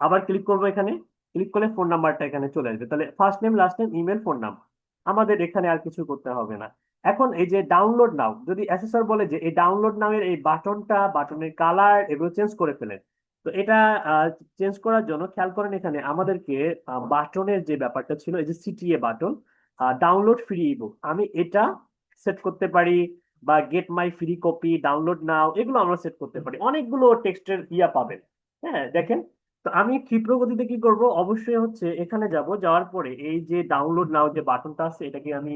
আবার ক্লিক করবো এখানে, ক্লিক করলে ফোন নাম্বারটা এখানে চলে আসবে। তাহলে first name last name email phone number, আমাদের এখানে আর কিছু করতে হবে না। এখন এই যে ডাউনলোড নাও, যদি অ্যাসেসর বলে যে এই ডাউনলোড নাও এর এই বাটনটা, বাটনের কালার এগুলো চেঞ্জ করে ফেলেন, তো এটা চেঞ্জ করার জন্য খেয়াল করেন এখানে আমাদেরকে বাটনের যে ব্যাপারটা ছিল, এই যে CTA button, download free ebook, আমি এটা সেট করতে পারি। বা get my free copy, download নাও, এগুলো আমরা সেট করতে পারি। অনেকগুলো টেক্সটের পাবেন। হ্যাঁ দেখেন। তো আমি ক্ষিপ্র গতিতে কি করব, অবশ্যই হচ্ছে এখানে যাব, যাওয়ার পরে এই যে ডাউনলোড নাও যে বাটনটা আছে এটাকে আমি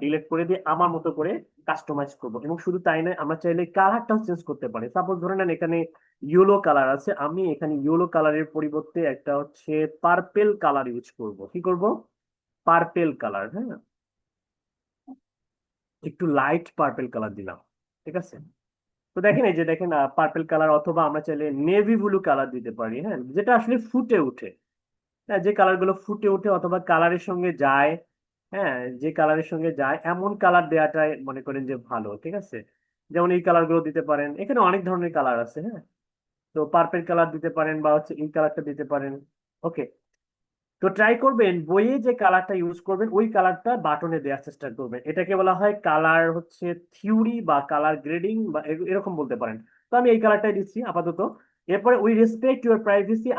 ডিলিট করে দিয়ে আমার মতো করে কাস্টমাইজ করব। এবং শুধু তাই নয়, আমরা চাইলে কালারটাও চেঞ্জ করতে পারি। সাপোজ ধরে নেন এখানে ইয়েলো কালার আছে, আমি এখানে ইয়েলো কালারের পরিবর্তে একটা হচ্ছে পার্পেল কালার ইউজ করব। কি করব? পার্পেল কালার, হ্যাঁ, একটু লাইট পার্পেল কালার দিলাম। ঠিক আছে। তো দেখেন এই যে দেখেন পার্পেল কালার, অথবা আমরা চাইলে নেভি ব্লু কালার দিতে পারি, হ্যাঁ, যেটা আসলে ফুটে ওঠে। হ্যাঁ, যে কালার গুলো ফুটে ওঠে অথবা কালারের সঙ্গে যায়, হ্যাঁ, যে কালারের সঙ্গে যায় এমন কালার দেওয়াটাই মনে করেন যে ভালো। ঠিক আছে। যেমন এই কালার গুলো দিতে পারেন, এখানে অনেক ধরনের কালার আছে, হ্যাঁ। তো পার্পেল কালার দিতে পারেন বা হচ্ছে এই কালারটা দিতে পারেন। ওকে। তো ট্রাই করবেন বইয়ে যে কালারটা ইউজ করবেন ওই কালারটা বাটনে দেওয়ার চেষ্টা করবেন। এটাকে বলা হয় কালার হচ্ছে থিওরি বা কালার গ্রেডিং বা এরকম বলতে পারেন। তো আমি এই কালারটাই দিচ্ছি আপাতত। এরপরে we respect your privacy,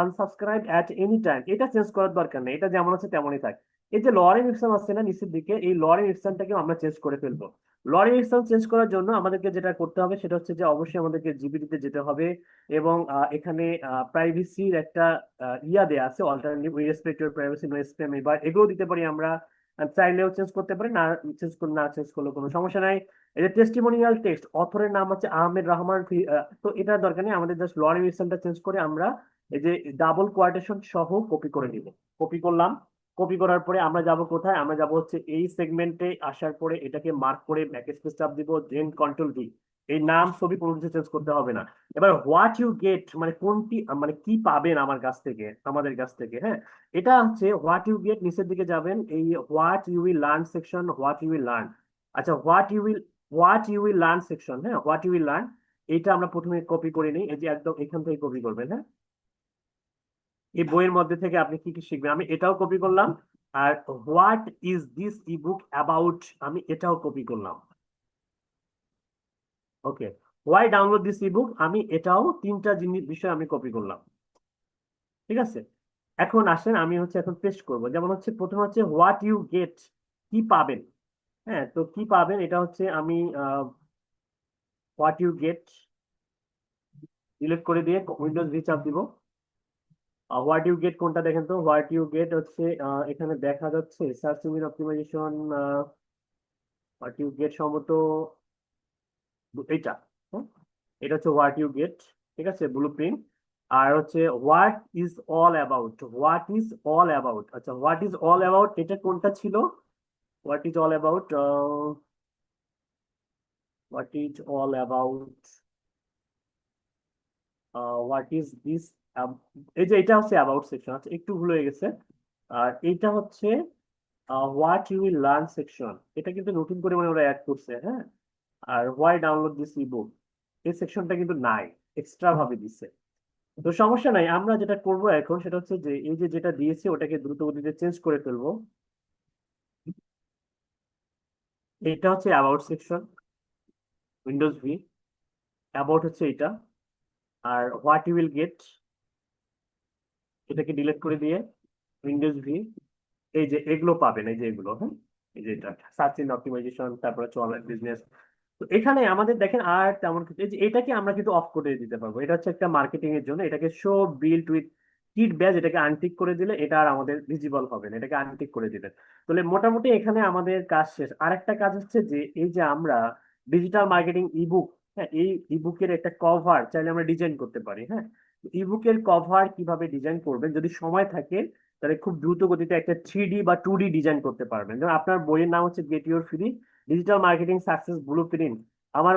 unsubscribe at any time, এটা চেঞ্জ করার দরকার নেই, এটা যেমন আছে তেমনই থাক। এই যে লরেন ইপসন আছে না নিচের দিকে, এই লরেন ইপসনটাকে আমরা চেঞ্জ করে ফেলবো। লরেন ইপসন চেঞ্জ করার জন্য আমাদেরকে যেটা করতে হবে সেটা হচ্ছে যে অবশ্যই আমাদেরকে জিবিটিতে যেতে হবে। এবং এখানে প্রাইভেসির একটা দেয়া আছে, alternative we respect your privacy no spam, এবার এগুলো দিতে পারি আমরা। চাইলেও চেঞ্জ করতে পারি, না চেঞ্জ করলে কোনো সমস্যা নাই। এই যে টেস্টিমোনিয়াল টেক্সট, অথরের নাম হচ্ছে আহমেদ রহমান তো এটার দরকার নেই, আমাদের জাস্ট লরেন ইপসনটা চেঞ্জ করে আমরা এই যে ডাবল কোয়াটেশন সহ কপি করে নিব। কপি করলাম। কপি করার পরে আমরা যাব কোথায়, আমরা যাব হচ্ছে এই সেগমেন্টে আসার পরে এটাকে মার্ক করে ব্যাকস্পেস চাপ দিব, দেন কন্ট্রোল V। এই নাম ছবি কোনো কিছু চেঞ্জ করতে হবে না। এবার হোয়াট ইউ গেট মানে কোনটি, মানে কি পাবেন আমার কাছ থেকে, আমাদের কাছ থেকে, হ্যাঁ, এটা হচ্ছে হোয়াট ইউ গেট। নিচের দিকে যাবেন, এই what you will learn section, what you will learn. আচ্ছা, what you will learn section, হ্যাঁ, হোয়াট ইউ উইল লার্ন, এটা আমরা প্রথমে কপি করে নিই, এই যে একদম এখান থেকে কপি করবেন, হ্যাঁ। এই বইয়ের মধ্যে থেকে আপনি কি কি শিখবেন, আমি এটাও কপি করলাম। আর what is this ebook about, আমি এটাও কপি করলাম। Okay. Why download this ebook, আমি এটাও তিনটা জিনিস বিষয় আমি কপি করলাম। ঠিক আছে। এখন আসেন আমি হচ্ছে এখন পেস্ট করব। যেমন হচ্ছে প্রথম হচ্ছে হোয়াট ইউ গেট, কি পাবেন। হ্যাঁ, তো কি পাবেন এটা হচ্ছে আমি হোয়াট ইউ গেট ডিলিট করে দিয়ে উইন্ডোজ V চাপ দিব। হোয়াট ইউ গেট কোনটা দেখেন তো, হোয়াট ইউ গেট হচ্ছে এখানে দেখা যাচ্ছে search engine optimisation. What you get সম্ভবত এইটা, হ্যাঁ? এটা হচ্ছে হোয়াট ইউ গেট। ঠিক আছে, ব্লু প্রিন্ট। আর হচ্ছে what is all about, what is all about, আচ্ছা হোয়াট ইজ অল অ্যাবাউট এটা কোনটা ছিল, what is all about, what is all about, what is this, এই যে এটা হচ্ছে অ্যাবাউট সেকশন, আচ্ছা একটু ভুল হয়ে গেছে। আর এইটা হচ্ছে what you will learn section, এটা কিন্তু নতুন করে মানে ওরা অ্যাড করছে, হ্যাঁ। আর হোয়াই ডাউনলোড দিস ইবুক, এই সেকশনটা কিন্তু নাই, এক্সট্রা ভাবে দিছে। তো সমস্যা নাই, আমরা যেটা করব এখন সেটা হচ্ছে যে এই যে যেটা দিয়েছে ওটাকে দ্রুত গতিতে চেঞ্জ করে ফেলবো। এটা হচ্ছে about section, Windows V। About হচ্ছে এটা। আর হোয়াট ইউ উইল গেট এটাকে ডিলিট করে দিয়ে উইন্ডোজ V, এই যে এগুলো পাবেন, এই যে এগুলো, হ্যাঁ, এই যে এটা সার্চ ইঞ্জিন অপটিমাইজেশন, তারপর হচ্ছে অনলাইন বিজনেস, তো এখানে আমাদের দেখেন আর তেমন কিছু, এই যে এটাকে আমরা কিন্তু অফ করে দিতে পারবো। এটা হচ্ছে একটা মার্কেটিং এর জন্য, এটাকে show build with kit badge, এটাকে আনটিক করে দিলে এটা আর আমাদের ভিজিবল হবে না, এটাকে আনটিক করে দিবেন। তাহলে মোটামুটি এখানে আমাদের কাজ শেষ। আরেকটা কাজ হচ্ছে যে এই যে আমরা ডিজিটাল মার্কেটিং ইবুক, হ্যাঁ এই ইবুকের একটা কভার চাইলে আমরা ডিজাইন করতে পারি। হ্যাঁ, ইবুকের কভার কিভাবে ডিজাইন করবেন, যদি সময় থাকে তাহলে খুব দ্রুত গতিতে একটা 3D বা 2D ডিজাইন করতে পারবেন। যেমন আপনার বইয়ের নাম হচ্ছে get your free digital marketing success blueprint. আমার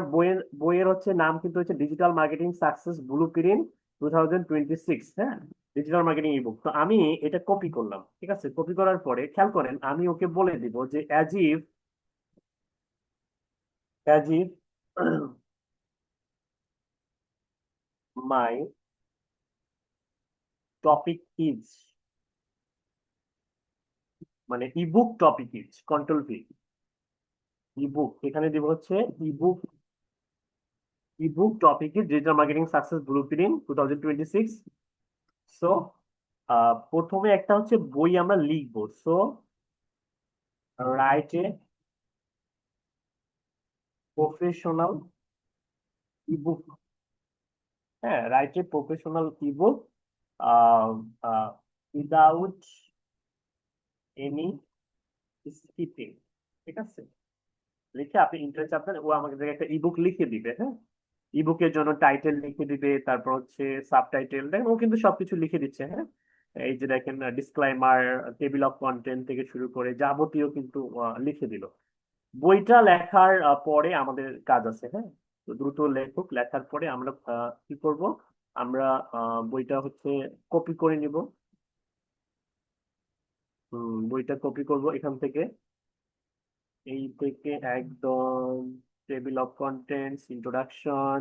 বইয়ের হচ্ছে নাম কিন্তু হচ্ছে ডিজিটাল মার্কেটিং সাকসেস ব্লুপ্রিন্ট 2026। হ্যাঁ, ডিজিটাল মার্কেটিং ইবুক। তো আমি এটা কপি করলাম, ঠিক আছে? কপি করার পরে খেয়াল করেন আমি ওকে বলে দিব যে as if my topic is, মানে ebook topic is, control V, ebook এখানে দিব হচ্ছে ebook, ebook topic is digital marketing success blueprint 2026। So প্রথমে একটা হচ্ছে বই আমরা লিখবো। So write a professional ebook, হ্যাঁ write a professional ebook without any skipping, ঠিক আছে? লিখে আপনি ইন্টারেস্ট আপনার, ও আমাকে দেখে একটা ইবুক লিখে দিবে। হ্যাঁ, ইবুকের জন্য টাইটেল লিখে দিবে, তারপর হচ্ছে সাবটাইটেল, দেখেন ও কিন্তু সবকিছু লিখে দিচ্ছে। হ্যাঁ, এই যে দেখেন ডিসক্লাইমার, টেবিল অফ কন্টেন্ট থেকে শুরু করে যাবতীয় কিন্তু লিখে দিল। বইটা লেখার পরে আমাদের কাজ আছে। হ্যাঁ, তো দ্রুত লেখক, লেখার পরে আমরা কি করব, আমরা বইটা হচ্ছে কপি করে নিব। বইটা কপি করব এখান থেকে, এই থেকে একদম টেবিল অফ কন্টেন্টস, ইন্ট্রোডাকশন,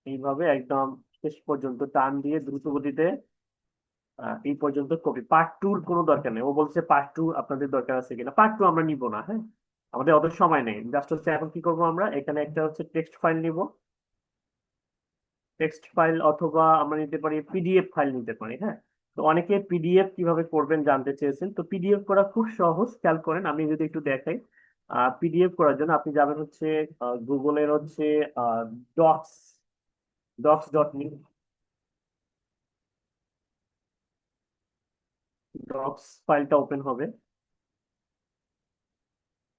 এইভাবে একদম শেষ পর্যন্ত টান দিয়ে দ্রুত গতিতে এই পর্যন্ত কপি। পার্ট টুর কোনো দরকার নেই, ও বলছে পার্ট টু আপনাদের দরকার আছে কিনা, পার্ট টু আমরা নিব না। হ্যাঁ, আমাদের অত সময় নেই, জাস্ট হচ্ছে এখন কি করব, আমরা এখানে একটা হচ্ছে টেক্সট ফাইল নিব, টেক্সট ফাইল অথবা আমরা নিতে পারি পিডিএফ ফাইল নিতে পারি। হ্যাঁ, তো অনেকে পিডিএফ কিভাবে করবেন জানতে চেয়েছেন, তো পিডিএফ করা খুব সহজ। খেয়াল করেন আমি যদি একটু দেখাই, পিডিএফ করার জন্য আপনি যাবেন হচ্ছে গুগলের হচ্ছে ডক্স, ডক্স.মি, ডক্স ফাইলটা ওপেন হবে,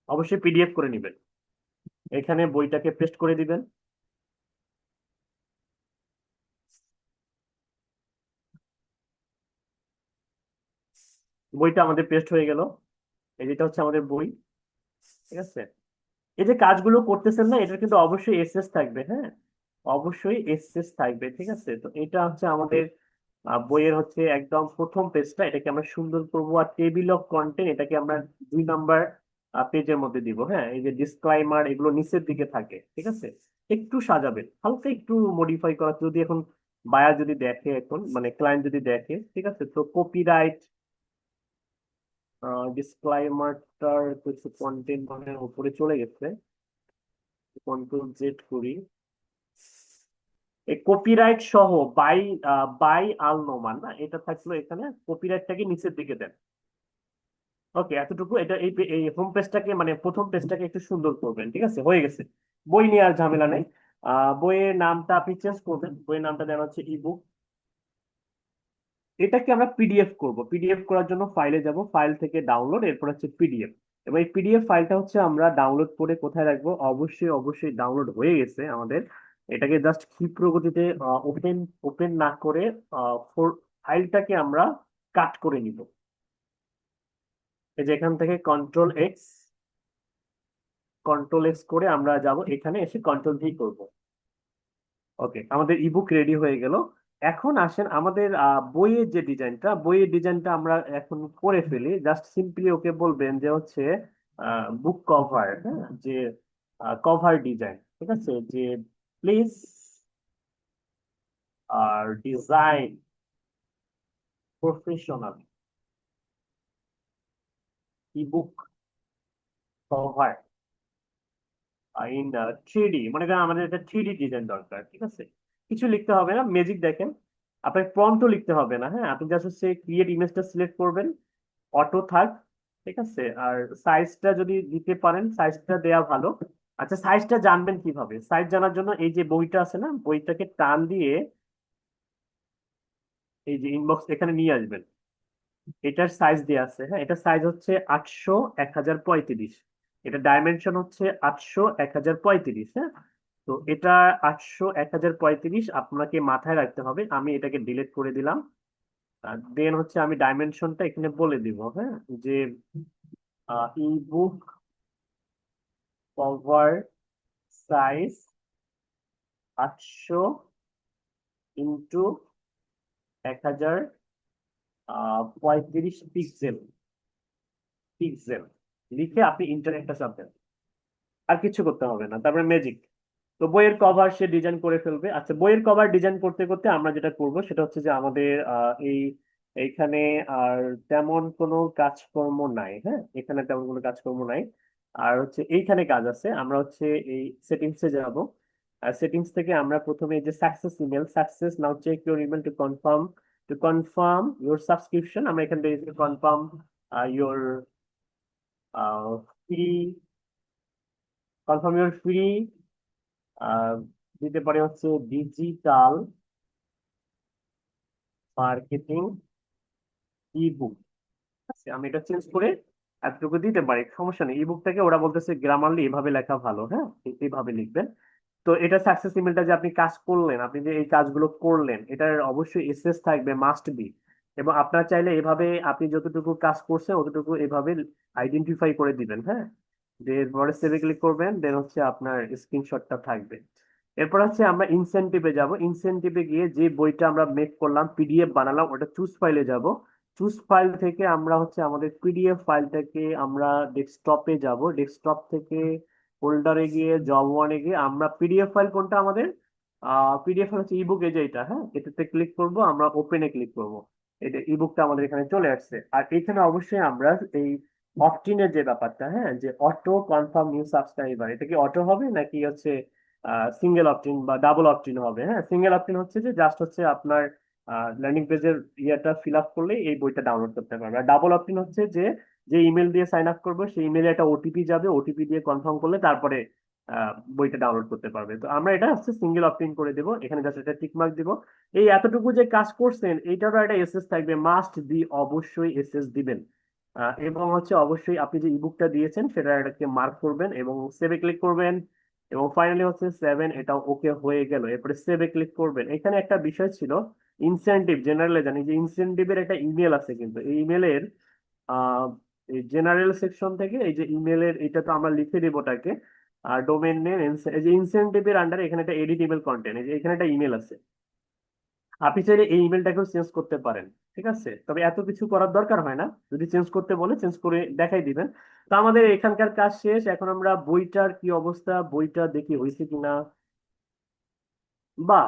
অবশ্যই পিডিএফ করে নেবেন। এখানে বইটাকে পেস্ট করে দিবেন, বইটা আমাদের পেস্ট হয়ে গেল। এই যেটা হচ্ছে আমাদের বই, ঠিক আছে? এই যে কাজগুলো করতেছেন না, এটা কিন্তু অবশ্যই এসএস থাকবে। হ্যাঁ, অবশ্যই এসএস থাকবে, ঠিক আছে? তো এটা হচ্ছে আমাদের বইয়ের হচ্ছে একদম প্রথম পেজটা, এটাকে আমরা সুন্দর করবো। আর টেবিল অফ কন্টেন্ট এটাকে আমরা 2 নাম্বার পেজের মধ্যে দিব। হ্যাঁ, এই যে ডিসক্লাইমার এগুলো নিচের দিকে থাকে, ঠিক আছে? একটু সাজাবেন, হালকা একটু মডিফাই করা, যদি এখন বায়ার যদি দেখে, এখন মানে ক্লায়েন্ট যদি দেখে, ঠিক আছে? তো কপিরাইট, ডিসক্লাইমারটার কিছু কন্টেন্ট মানে উপরে চলে গেছে, কন্ট্রোল জেড করি, এই কপিরাইট সহ বাই, বাই আল নোমান না, এটা থাকলো এখানে, কপিরাইটটাকে নিচের দিকে দেন। ওকে, এতটুকু। এটা এই হোম পেজটাকে মানে প্রথম পেজটাকে একটু সুন্দর করবেন, ঠিক আছে? হয়ে গেছে, বই নিয়ে আর ঝামেলা নেই। বইয়ের নামটা আপনি চেঞ্জ করবেন, বইয়ের নামটা দেওয়া হচ্ছে ইবুক। এটাকে আমরা পিডিএফ করব। পিডিএফ করার জন্য ফাইলে যাব, ফাইল থেকে ডাউনলোড, এরপর হচ্ছে পিডিএফ। এবার এই পিডিএফ ফাইলটা হচ্ছে আমরা ডাউনলোড করে কোথায় রাখবো, অবশ্যই অবশ্যই ডাউনলোড হয়ে গেছে আমাদের। এটাকে জাস্ট ক্ষিপ্র গতিতে ওপেন ওপেন না করে ফাইলটাকে আমরা কাট করে নিব। এই যে এখান থেকে কন্ট্রোল এক্স করে আমরা যাব, এখানে এসে কন্ট্রোল ভি করব। ওকে, আমাদের ইবুক রেডি হয়ে গেল। এখন আসেন আমাদের বইয়ের ডিজাইনটা আমরা এখন করে ফেলি। জাস্ট সিম্পলি ওকে বলবেন যে হচ্ছে বুক কভার, হ্যাঁ, যে কভার ডিজাইন, ঠিক আছে? যে প্লিজ আর design professional ebook cover in 3D। মনে করেন আমাদের একটা 3D ডিজাইন দরকার, ঠিক আছে? কিছু লিখতে হবে না, ম্যাজিক দেখেন, আপনার প্রম্পটও লিখতে হবে না। হ্যাঁ, আপনি জাস্ট হচ্ছে ক্রিয়েট ইমেজটা সিলেক্ট করবেন, অটো থাক, ঠিক আছে। আর সাইজটা যদি দিতে পারেন, সাইজটা দেয়া ভালো। আচ্ছা, সাইজটা জানবেন কিভাবে? সাইজ জানার জন্য এই যে বইটা আছে না, বইটাকে টান দিয়ে এই যে ইনবক্স এখানে নিয়ে আসবেন। এটার সাইজ দেয়া আছে, হ্যাঁ, এটার সাইজ হচ্ছে 800/1035। এটা ডাইমেনশন হচ্ছে 800/1035, হ্যাঁ। তো এটা 800/1035 আপনাকে মাথায় রাখতে হবে। আমি এটাকে ডিলিট করে দিলাম। দেন হচ্ছে আমি ডাইমেনশনটা এখানে বলে দিব, হ্যাঁ, যে ebook cover size 800x1035 pixel লিখে আপনি ইন্টারনেটটা চাপ দেন। আর কিছু করতে হবে না, তারপরে ম্যাজিক। তো বইয়ের কভার সে ডিজাইন করে ফেলবে। আচ্ছা, বইয়ের কভার ডিজাইন করতে করতে আমরা যেটা করব সেটা হচ্ছে যে আমাদের এইখানে আর তেমন কোনো কাজকর্ম নাই, হ্যাঁ, এখানে তেমন কোনো কাজকর্ম নাই। আর হচ্ছে এইখানে কাজ আছে। আমরা হচ্ছে এই সেটিংসে যাব। আর সেটিংস থেকে আমরা প্রথমে এই যে success email, success now check your email to confirm your subscription, আমরা এখান থেকে confirm your free, confirm your free দিতে পারে হচ্ছে ডিজিটাল মার্কেটিং ইবুক। আছে, আমি এটা চেঞ্জ করে এতটুকু দিতে পারি, সমস্যা নেই। ইবুকটাকে ওরা বলতেছে গ্রামারলি এভাবে লেখা ভালো, হ্যাঁ, এইভাবে লিখবেন। তো এটা সাকসেস ইমেলটা যে আপনি কাজ করলেন, আপনি যে এই কাজগুলো করলেন, এটার অবশ্যই এসএস থাকবে, মাস্ট বি। এবং আপনার চাইলে এভাবে আপনি যতটুকু কাজ করছেন অতটুকু এভাবে আইডেন্টিফাই করে দিবেন, হ্যাঁ। এরপরে সেভে ক্লিক করবেন, দেন হচ্ছে আপনার স্ক্রিনশটটা থাকবে। এরপর হচ্ছে আমরা ইনসেনটিভে যাব। ইনসেনটিভে গিয়ে যে বইটা আমরা মেক করলাম, পিডিএফ বানালাম, ওটা চুজ ফাইলে যাব। চুজ ফাইল থেকে আমরা হচ্ছে আমাদের পিডিএফ ফাইলটাকে আমরা ডেস্কটপে যাব। ডেস্কটপ থেকে ফোল্ডারে গিয়ে জব ওয়ানে গিয়ে আমরা পিডিএফ ফাইল কোনটা আমাদের, পিডিএফ ফাইল হচ্ছে ইবুক, এই যে এটা, হ্যাঁ, এটাতে ক্লিক করব, আমরা ওপেনে ক্লিক করব। এটা ইবুকটা আমাদের এখানে চলে আসছে। আর এখানে অবশ্যই আমরা এই অপটিনের যে ব্যাপারটা, হ্যাঁ, যে অটো কনফার্ম নিউ সাবস্ক্রাইবার, এটা কি অটো হবে নাকি হচ্ছে সিঙ্গেল অপটিন বা ডাবল অপটিন হবে? হ্যাঁ, সিঙ্গেল অপটিন হচ্ছে যে জাস্ট হচ্ছে আপনার ল্যান্ডিং পেজের ইয়েটা ফিল আপ করলে এই বইটা ডাউনলোড করতে পারবে। আর ডাবল অপটিন হচ্ছে যে যে ইমেল দিয়ে সাইন আপ করবো সেই ইমেলে একটা ওটিপি যাবে, ওটিপি দিয়ে কনফার্ম করলে তারপরে বইটা ডাউনলোড করতে পারবে। তো আমরা এটা হচ্ছে সিঙ্গেল অপটিন করে দেবো, এখানে জাস্ট একটা টিক মার্ক দিব। এই এতটুকু যে কাজ করছেন এইটারও একটা এসএস থাকবে, মাস্ট বি, অবশ্যই এসএস দিবেন। এবং হচ্ছে অবশ্যই আপনি যে ইবুকটা দিয়েছেন সেটা এটাকে মার্ক করবেন এবং সেভে ক্লিক করবেন। এবং ফাইনালি হচ্ছে 7, এটাও ওকে হয়ে গেল। এরপরে সেভে ক্লিক করবেন। এখানে একটা বিষয় ছিল, ইনসেনটিভ জেনারেলে জানি যে ইনসেনটিভের একটা ইমেল আছে, কিন্তু এই ইমেলের আহ এই জেনারেল সেকশন থেকে এই যে ইমেলের এটা তো আমরা লিখে দেবো ওটাকে। আর ডোমেন নেম, এই যে ইনসেনটিভের আন্ডারে এখানে একটা এডিট ইমেল কন্টেন্ট, এই যে এখানে একটা ইমেল আছে। আপনি চাইলে এই ইমেলটাকেও চেঞ্জ করতে পারেন, ঠিক আছে। তবে এত কিছু করার দরকার হয় না, যদি চেঞ্জ করতে বলে চেঞ্জ করে দেখাই দিবেন। তো আমাদের এখানকার কাজ শেষ। এখন আমরা বইটার কি অবস্থা, বইটা দেখি হয়েছে কিনা। বা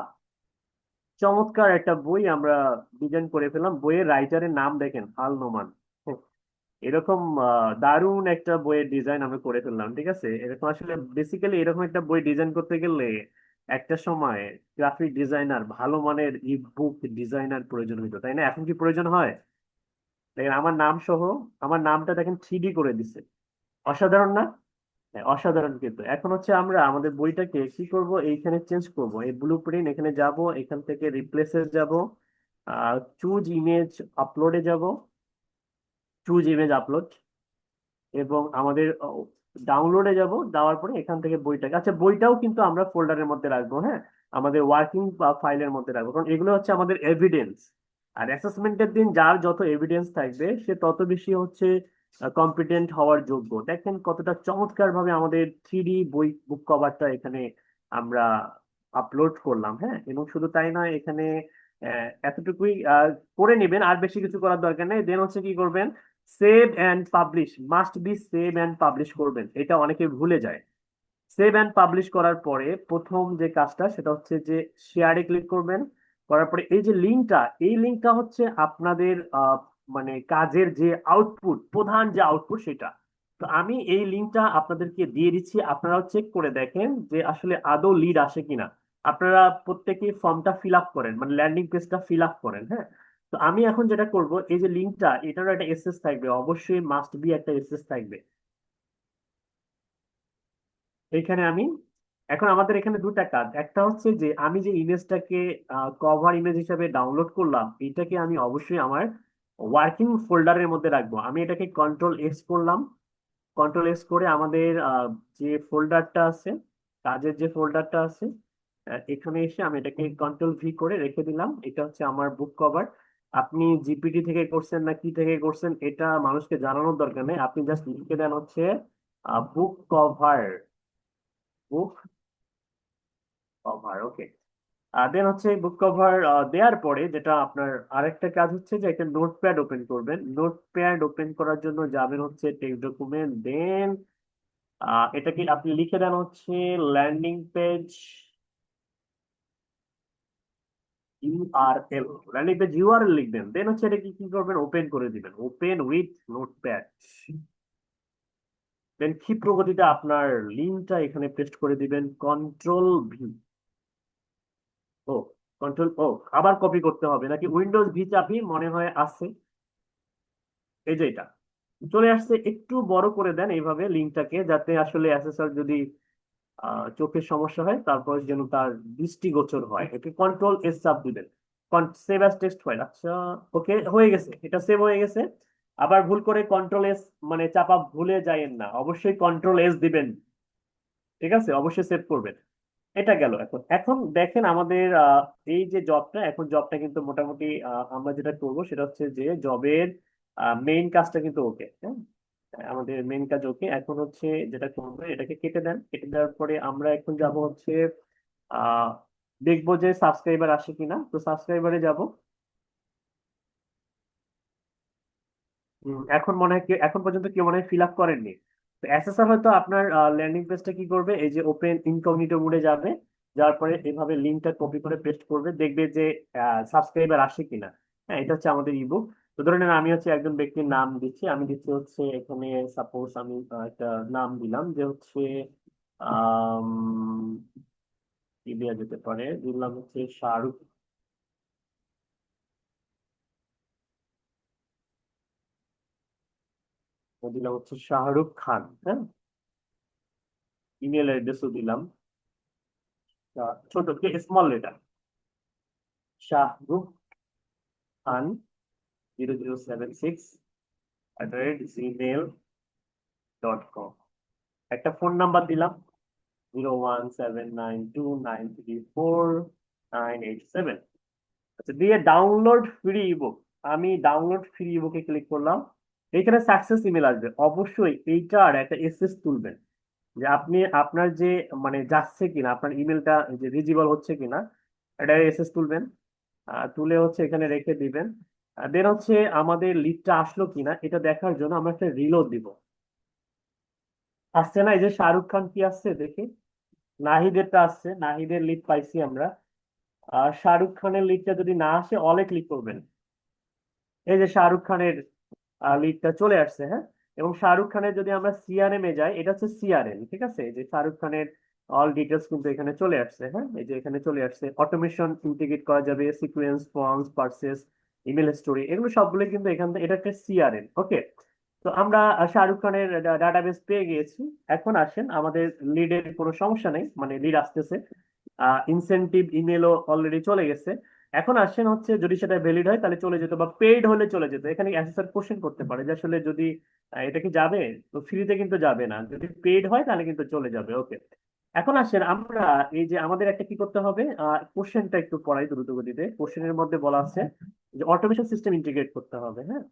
চমৎকার একটা বই আমরা ডিজাইন করে ফেললাম। বইয়ের রাইটারের নাম দেখেন, আল নোমান। এরকম দারুণ একটা বইয়ের ডিজাইন আমরা করে ফেললাম, ঠিক আছে। এরকম আসলে বেসিক্যালি এরকম একটা বই ডিজাইন করতে গেলে একটা সময় গ্রাফিক ডিজাইনার, ভালো মানের ই বুক ডিজাইনার প্রয়োজন হইতো, তাই না? এখন কি প্রয়োজন হয়? দেখেন আমার নাম সহ, আমার নামটা দেখেন 3D করে দিছে। অসাধারণ না? হ্যাঁ, অসাধারণ। কিন্তু এখন হচ্ছে আমরা আমাদের বইটাকে কি করব, এইখানে চেঞ্জ করব। এই ব্লু প্রিন্ট এখানে যাব, এখান থেকে রিপ্লেসে যাব, চুজ ইমেজ আপলোডে যাব, চুজ ইমেজ আপলোড, এবং আমাদের ডাউনলোডে যাব। যাওয়ার পরে এখান থেকে বইটাকে, আচ্ছা বইটাও কিন্তু আমরা ফোল্ডারের মধ্যে রাখবো, হ্যাঁ, আমাদের ওয়ার্কিং ফাইলের মধ্যে রাখবো, কারণ এগুলো হচ্ছে আমাদের এভিডেন্স। আর অ্যাসেসমেন্টের দিন যার যত এভিডেন্স থাকবে সে তত বেশি হচ্ছে কম্পিটেন্ট হওয়ার যোগ্য। দেখেন কতটা চমৎকার ভাবে আমাদের 3D বই বুক কভারটা এখানে আমরা আপলোড করলাম, হ্যাঁ। এবং শুধু তাই নয়, এখানে এতটুকুই করে নেবেন, আর বেশি কিছু করার দরকার নেই। দেন হচ্ছে কি করবেন, save and publish, must be save and publish করবেন, এটা অনেকে ভুলে যায়। সেভ অ্যান্ড পাবলিশ করার পরে প্রথম যে কাজটা সেটা হচ্ছে যে শেয়ারে ক্লিক করবেন। করার পরে এই যে লিঙ্কটা, এই লিঙ্কটা হচ্ছে আপনাদের মানে কাজের যে আউটপুট, প্রধান যে আউটপুট সেটা। তো আমি এই লিঙ্কটা আপনাদেরকে দিয়ে দিচ্ছি, আপনারাও চেক করে দেখেন যে আসলে আদৌ লিড আসে কিনা। আপনারা প্রত্যেকেই ফর্মটা ফিল আপ করেন, মানে ল্যান্ডিং পেজটা ফিল আপ করেন, হ্যাঁ। তো আমি এখন যেটা করব, এই যে লিঙ্কটা, এটারও একটা এসএস থাকবে, অবশ্যই মাস্ট বি একটা এসএস থাকবে এখানে। আমি এখন আমাদের এখানে দুটা কাজ, একটা হচ্ছে যে আমি যে ইমেজটাকে কভার ইমেজ হিসাবে ডাউনলোড করলাম, এটাকে আমি অবশ্যই আমার ওয়ার্কিং ফোল্ডারের মধ্যে রাখবো। আমি এটাকে কন্ট্রোল এক্স করলাম, কন্ট্রোল এক্স করে আমাদের যে ফোল্ডারটা আছে, কাজের যে ফোল্ডারটা আছে, এখানে এসে আমি এটাকে কন্ট্রোল ভি করে রেখে দিলাম। এটা হচ্ছে আমার বুক কভার। আপনি জিপিটি থেকে করছেন না কি থেকে করছেন এটা মানুষকে জানানোর দরকার নেই, আপনি জাস্ট লিখে দেন হচ্ছে বুক কভার, বুক কভার, ওকে। দেন হচ্ছে বুক কভার দেওয়ার পরে যেটা আপনার আরেকটা কাজ হচ্ছে যে একটা নোটপ্যাড ওপেন করবেন। নোটপ্যাড ওপেন করার জন্য যাবেন হচ্ছে টেক্সট ডকুমেন্ট, দেন এটাকে আপনি লিখে দেন হচ্ছে landing page URL, landing page URL লিখবেন। দেন হচ্ছে এটা কি কি করবেন, ওপেন করে দিবেন, ওপেন উইথ নোটপ্যাড। দেন ক্ষিপ্র গতিতে আপনার লিঙ্কটা এখানে পেস্ট করে দিবেন, কন্ট্রোল ভি। ও, কন্ট্রোল ও, আবার কপি করতে হবে নাকি? উইন্ডোজ ভি চাপি মনে হয় আছে, এই যে এটা চলে আসছে। একটু বড় করে দেন এইভাবে লিঙ্কটাকে, যাতে আসলে অ্যাসেসর যদি চোখের সমস্যা হয় তারপর যেন তার দৃষ্টিগোচর হয়। একে কন্ট্রোল এস চাপ দিবেন, সেভ অ্যাজ টেক্সট ফাইল। আচ্ছা, ওকে, হয়ে গেছে, এটা সেভ হয়ে গেছে। আবার ভুল করে কন্ট্রোল এস মানে চাপা ভুলে যায়েন না, অবশ্যই কন্ট্রোল এস দিবেন, ঠিক আছে? অবশ্যই সেভ করবেন। এটা গেল। এখন এখন দেখেন আমাদের এই যে জবটা, এখন জবটা কিন্তু মোটামুটি আমরা যেটা করব সেটা হচ্ছে যে জবের মেইন কাজটা কিন্তু ওকে, হ্যাঁ। আমাদের মেইন কাজ ওকে। এখন হচ্ছে যেটা করবো, এটাকে কেটে দেন, কেটে দেওয়ার পরে আমরা এখন যাব হচ্ছে আহ দেখবো যে সাবস্ক্রাইবার আসে কিনা। তো সাবস্ক্রাইবারে যাব। এখন মনে হয় এখন পর্যন্ত কেউ মনে হয় ফিল আপ করেননি। তো এসএসআর হয়তো আপনার ল্যান্ডিং পেজটা কি করবে, এই যে ওপেন ইনকগনিটো মোডে যাবে, যাওয়ার পরে এভাবে লিঙ্কটা কপি করে পেস্ট করবে, দেখবে যে সাবস্ক্রাইবার আসে কিনা। হ্যাঁ, এটা হচ্ছে আমাদের ইবুক। তো ধরে নেন আমি হচ্ছে একজন ব্যক্তির নাম দিচ্ছি, আমি দিচ্ছি হচ্ছে এখানে সাপোজ আমি একটা নাম দিলাম যে হচ্ছে আম, কি দেওয়া যেতে পারে, দিলাম হচ্ছে শাহরুখ, দিলাম হচ্ছে শাহরুখ খান, হ্যাঁ। ইমেল অ্যাড্রেসও দিলাম ছোট small letter, Shahrukh Khan 0076@gmail.com। একটা ফোন নাম্বার দিলাম 01792934987। আচ্ছা, দিয়ে ডাউনলোড ফ্রি ইবুক, আমি ডাউনলোড ফ্রি ইবুকে ক্লিক করলাম। এখানে সাকসেস ইমেল আসবে, অবশ্যই এইটার একটা এসএস তুলবেন যে আপনি আপনার যে মানে যাচ্ছে কিনা, আপনার ইমেলটা যে রিজিবল হচ্ছে কিনা, এটা এসএস তুলবেন। তুলে হচ্ছে এখানে রেখে দিবেন। দেন হচ্ছে আমাদের লিডটা আসলো কিনা এটা দেখার জন্য আমরা একটা রিলোড দিব। আসছে না? এই যে শাহরুখ খান কি আসছে দেখি, নাহিদেরটা আসছে, নাহিদের লিড পাইছি আমরা। আর শাহরুখ খানের লিডটা যদি না আসে অলে ক্লিক করবেন, এই যে শাহরুখ খানের লিডটা চলে আসছে, হ্যাঁ। এবং শাহরুখ খানের যদি আমরা সিআরএম এ যাই, এটা হচ্ছে সিআরএম, ঠিক আছে? এই যে শাহরুখ খানের অল ডিটেলস কিন্তু এখানে চলে আসছে, হ্যাঁ। এই যে এখানে চলে আসছে, অটোমেশন ইন্টিগ্রেট করা যাবে, sequence, forms, purchase, email story, এগুলো সবগুলো কিন্তু এখান থেকে, এটা একটা সিআরএম, ওকে। তো আমরা শাহরুখ খানের ডাটাবেস পেয়ে গিয়েছি। এখন আসেন, আমাদের লিডের কোনো সমস্যা নেই, মানে লিড আসতেছে, ইনসেনটিভ ইমেলও অলরেডি চলে গেছে। এখন আসেন হচ্ছে যদি সেটা ভ্যালিড হয় তাহলে চলে যেত, বা পেইড হলে চলে যেত। এখানে অ্যাসেসর কোশ্চেন করতে পারে যে আসলে যদি এটা কি যাবে, তো ফ্রিতে কিন্তু যাবে না, যদি পেইড হয় তাহলে কিন্তু চলে যাবে, ওকে। এখন আসেন আমরা এই যে আমাদের একটা কি করতে হবে, কোশ্চেনটা একটু পড়াই দ্রুত গতিতে। কোশ্চেনের মধ্যে বলা আছে যে অটোমেশন সিস্টেম ইন্টিগ্রেট করতে হবে, হ্যাঁ।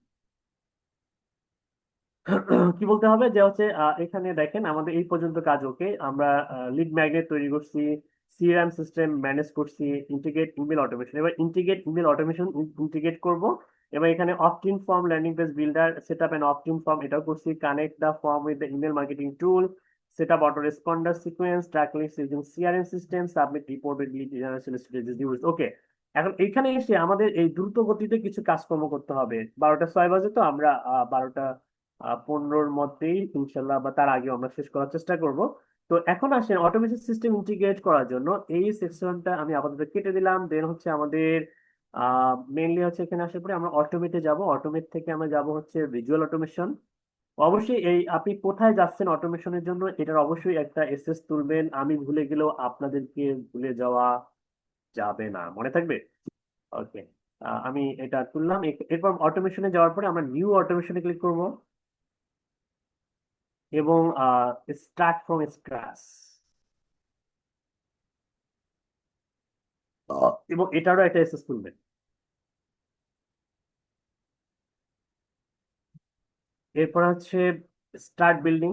কি বলতে হবে যে হচ্ছে এখানে দেখেন আমাদের এই পর্যন্ত কাজ ওকে। আমরা লিড ম্যাগনেট তৈরি করছি, সিআরএম সিস্টেম ম্যানেজ করছি, ইন্টিগ্রেট ইমেল অটোমেশন, এবার ইন্টিগ্রেট ইমেল অটোমেশন ইন্টিগ্রেট করব। এবার এখানে optin form landing page builder set up and optin form এটাও করছি, connect the form with the email marketing tool, set up autoresponder sequence, track list using CRM system, submit report with lead generation strategies use, okay. এখন এইখানে এসে আমাদের এই দ্রুত গতিতে কিছু কাজকর্ম করতে হবে। 12টা 6 বাজে, তো আমরা 12টা 15-র মধ্যেই ইনশাল্লাহ বা তার আগে আমরা শেষ করার চেষ্টা করব। তো এখন আসেন অটোমেশন সিস্টেম ইন্টিগ্রেট করার জন্য এই সেকশনটা আমি আপাতত কেটে দিলাম। দেন হচ্ছে আমাদের মেইনলি হচ্ছে এখানে আসার পরে আমরা অটোমেটে যাব, অটোমেট থেকে আমরা যাব হচ্ছে ভিজুয়াল অটোমেশন। অবশ্যই এই আপনি কোথায় যাচ্ছেন অটোমেশনের জন্য এটার অবশ্যই একটা এসএস তুলবেন, আমি ভুলে গেলেও আপনাদেরকে ভুলে যাওয়া যাবে না, মনে থাকবে। ওকে, আমি এটা তুললাম। এরপর অটোমেশনে যাওয়ার পরে আমরা নিউ অটোমেশনে ক্লিক করব এবং স্টার্ট ফ্রম স্ক্র্যাচ, এবং এটারও একটা এসএস তুলবেন। এরপর হচ্ছে স্টার্ট বিল্ডিং,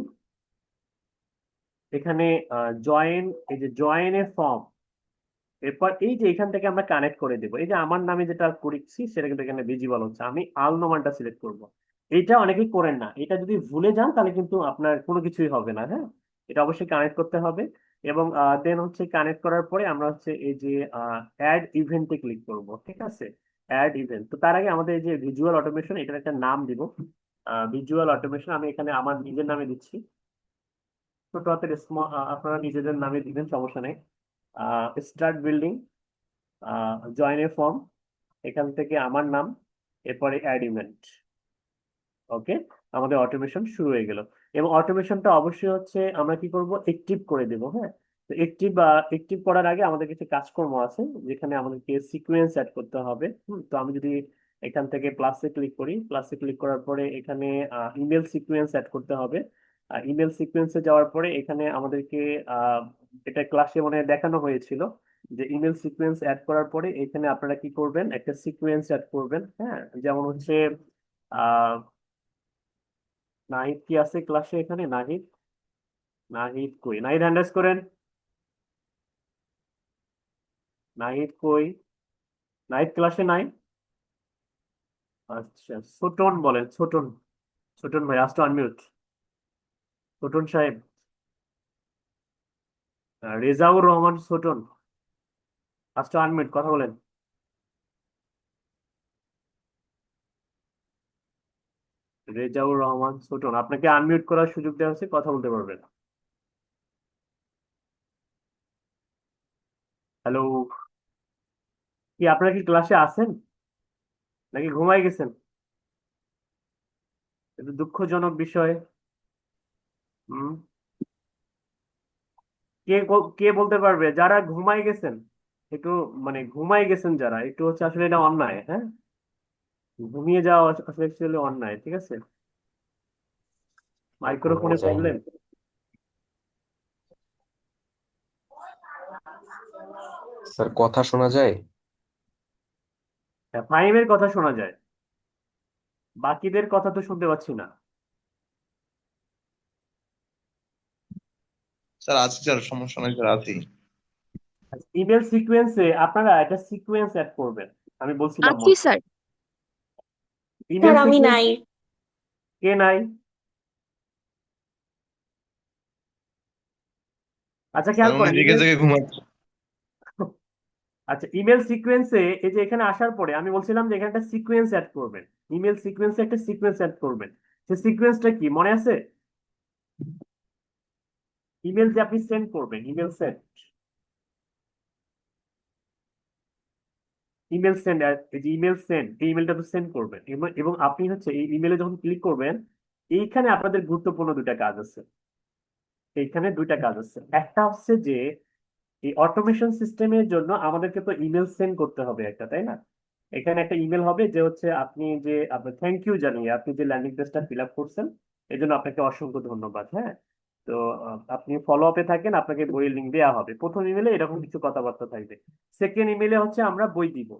এখানে জয়েন, এই যে জয়েনের ফর্ম, এরপর এই যে এখান থেকে আমরা কানেক্ট করে দেবো, এই যে আমার নামে যেটা করেছি সেটা কিন্তু এখানে ভিজিবল হচ্ছে, আমি আল নোমানটা সিলেক্ট করব। এটা অনেকেই করেন না, এটা যদি ভুলে যান তাহলে কিন্তু আপনার কোনো কিছুই হবে না, হ্যাঁ। এটা অবশ্যই কানেক্ট করতে হবে। এবং দেন হচ্ছে কানেক্ট করার পরে আমরা হচ্ছে এই যে অ্যাড ইভেন্টে ক্লিক করব, ঠিক আছে। অ্যাড ইভেন্ট, তো তার আগে আমাদের এই যে ভিজুয়াল অটোমেশন এটার একটা নাম দিব। ভিজুয়াল অটোমেশন আমি এখানে আমার নিজের নামে দিচ্ছি, ছোট হাতের আপনারা নিজেদের নামে দিবেন, সমস্যা নেই। স্টার্ট বিল্ডিং, জয়েন এ ফর্ম, এখান থেকে আমার নাম, এরপরে অ্যাড ইভেন্ট। ওকে, আমাদের অটোমেশন শুরু হয়ে গেল। এবং অটোমেশনটা অবশ্যই হচ্ছে আমরা কি করব, অ্যাক্টিভ করে দেব, হ্যাঁ। তো অ্যাক্টিভ করার আগে আমাদের কিছু কাজকর্ম আছে, যেখানে আমাদেরকে সিকোয়েন্স অ্যাড করতে হবে। তো আমি যদি এখান থেকে প্লাসে ক্লিক করি, প্লাসে ক্লিক করার পরে এখানে ইমেল সিকোয়েন্স অ্যাড করতে হবে। ইমেল সিকোয়েন্সে যাওয়ার পরে এখানে আমাদেরকে আহ, এটা ক্লাসে মনে হয় দেখানো হয়েছিল যে ইমেল সিকোয়েন্স অ্যাড করার পরে এখানে আপনারা কি করবেন, একটা সিকোয়েন্স অ্যাড করবেন, হ্যাঁ। যেমন হচ্ছে আহ নাহিদ কি আছে ক্লাসে এখানে, নাহিদ, নাহিদ কই, নাহিদ হ্যান্ডেস করেন, নাহিদ কই, নাহিদ ক্লাসে নাই। আচ্ছা, ছোটন বলেন, ছোটন, ছোটন ভাই আস্তে আনমিউট, ছোটন সাহেব, রেজাউর রহমান ছোটন, আস্তে আনমিউট, কথা বলেন। রেজাউর রহমান ছোটন, আপনাকে আনমিউট করার সুযোগ দেওয়া হচ্ছে, কথা বলতে পারবেন। হ্যালো, কি আপনারা কি ক্লাসে আছেন নাকি ঘুমাই গেছেন? এটা দুঃখজনক বিষয়। হুম, কে বলতে পারবে যারা ঘুমাই গেছেন, একটু মানে ঘুমাই গেছেন যারা, একটু হচ্ছে আসলে এটা অন্যায়, হ্যাঁ। ঘুমিয়ে যাওয়া আসলে actually অন্যায়, ঠিক আছে। ঘুমিয়ে মাইক্রোফোনে যাই। প্রবলেম। স্যার কথা শোনা যায়? ফাহিমের কথা শোনা যায়, বাকিদের কথা তো শুনতে পাচ্ছি না। স্যার আছি স্যার, সমস্যা নাই স্যার, আছি। ইমেল সিকোয়েন্সে আপনারা একটা সিকোয়েন্স অ্যাড করবেন, আমি বলছিলাম আছি মনে। স্যার। ইমেল স্যার আমি সিকোয়েন্স, নাই। কে নাই? আচ্ছা, স্যার খেয়াল উনি করেন জেগে ইমেল, জেগে ঘুমাচ্ছে। আচ্ছা ইমেল সিকোয়েন্সে এই যে এখানে আসার পরে আমি বলছিলাম যে এখানে একটা সিকোয়েন্স অ্যাড করবেন, ইমেল সিকোয়েন্সে একটা সিকোয়েন্স অ্যাড করবেন। সেই সিকোয়েন্সটা কি মনে আছে? ইমেল যে আপনি সেন্ড করবেন, ইমেল সেন্ড, ইমেল সেন্ড, এই যে ইমেল সেন্ড, এই ইমেলটা তো সেন্ড করবেন, এবং আপনি হচ্ছে এই ইমেলে যখন ক্লিক করবেন, এইখানে আপনাদের গুরুত্বপূর্ণ দুইটা কাজ আছে। এইখানে দুইটা কাজ আছে, একটা হচ্ছে যে এই অটোমেশন সিস্টেমের জন্য আমাদেরকে তো ইমেল সেন্ড করতে হবে একটা, তাই না? এখানে একটা ইমেল হবে যে হচ্ছে আপনি যে আপনার থ্যাংক ইউ জানিয়ে আপনি যে ল্যান্ডিং পেজটা ফিল আপ করছেন, এই জন্য আপনাকে অসংখ্য ধন্যবাদ, হ্যাঁ। তো আপনি ফলো আপে থাকেন, আপনাকে বইয়ের লিঙ্ক দেওয়া হবে। প্রথম ইমেলে এরকম কিছু কথাবার্তা থাকবে। সেকেন্ড ইমেলে হচ্ছে আমরা বই দিব,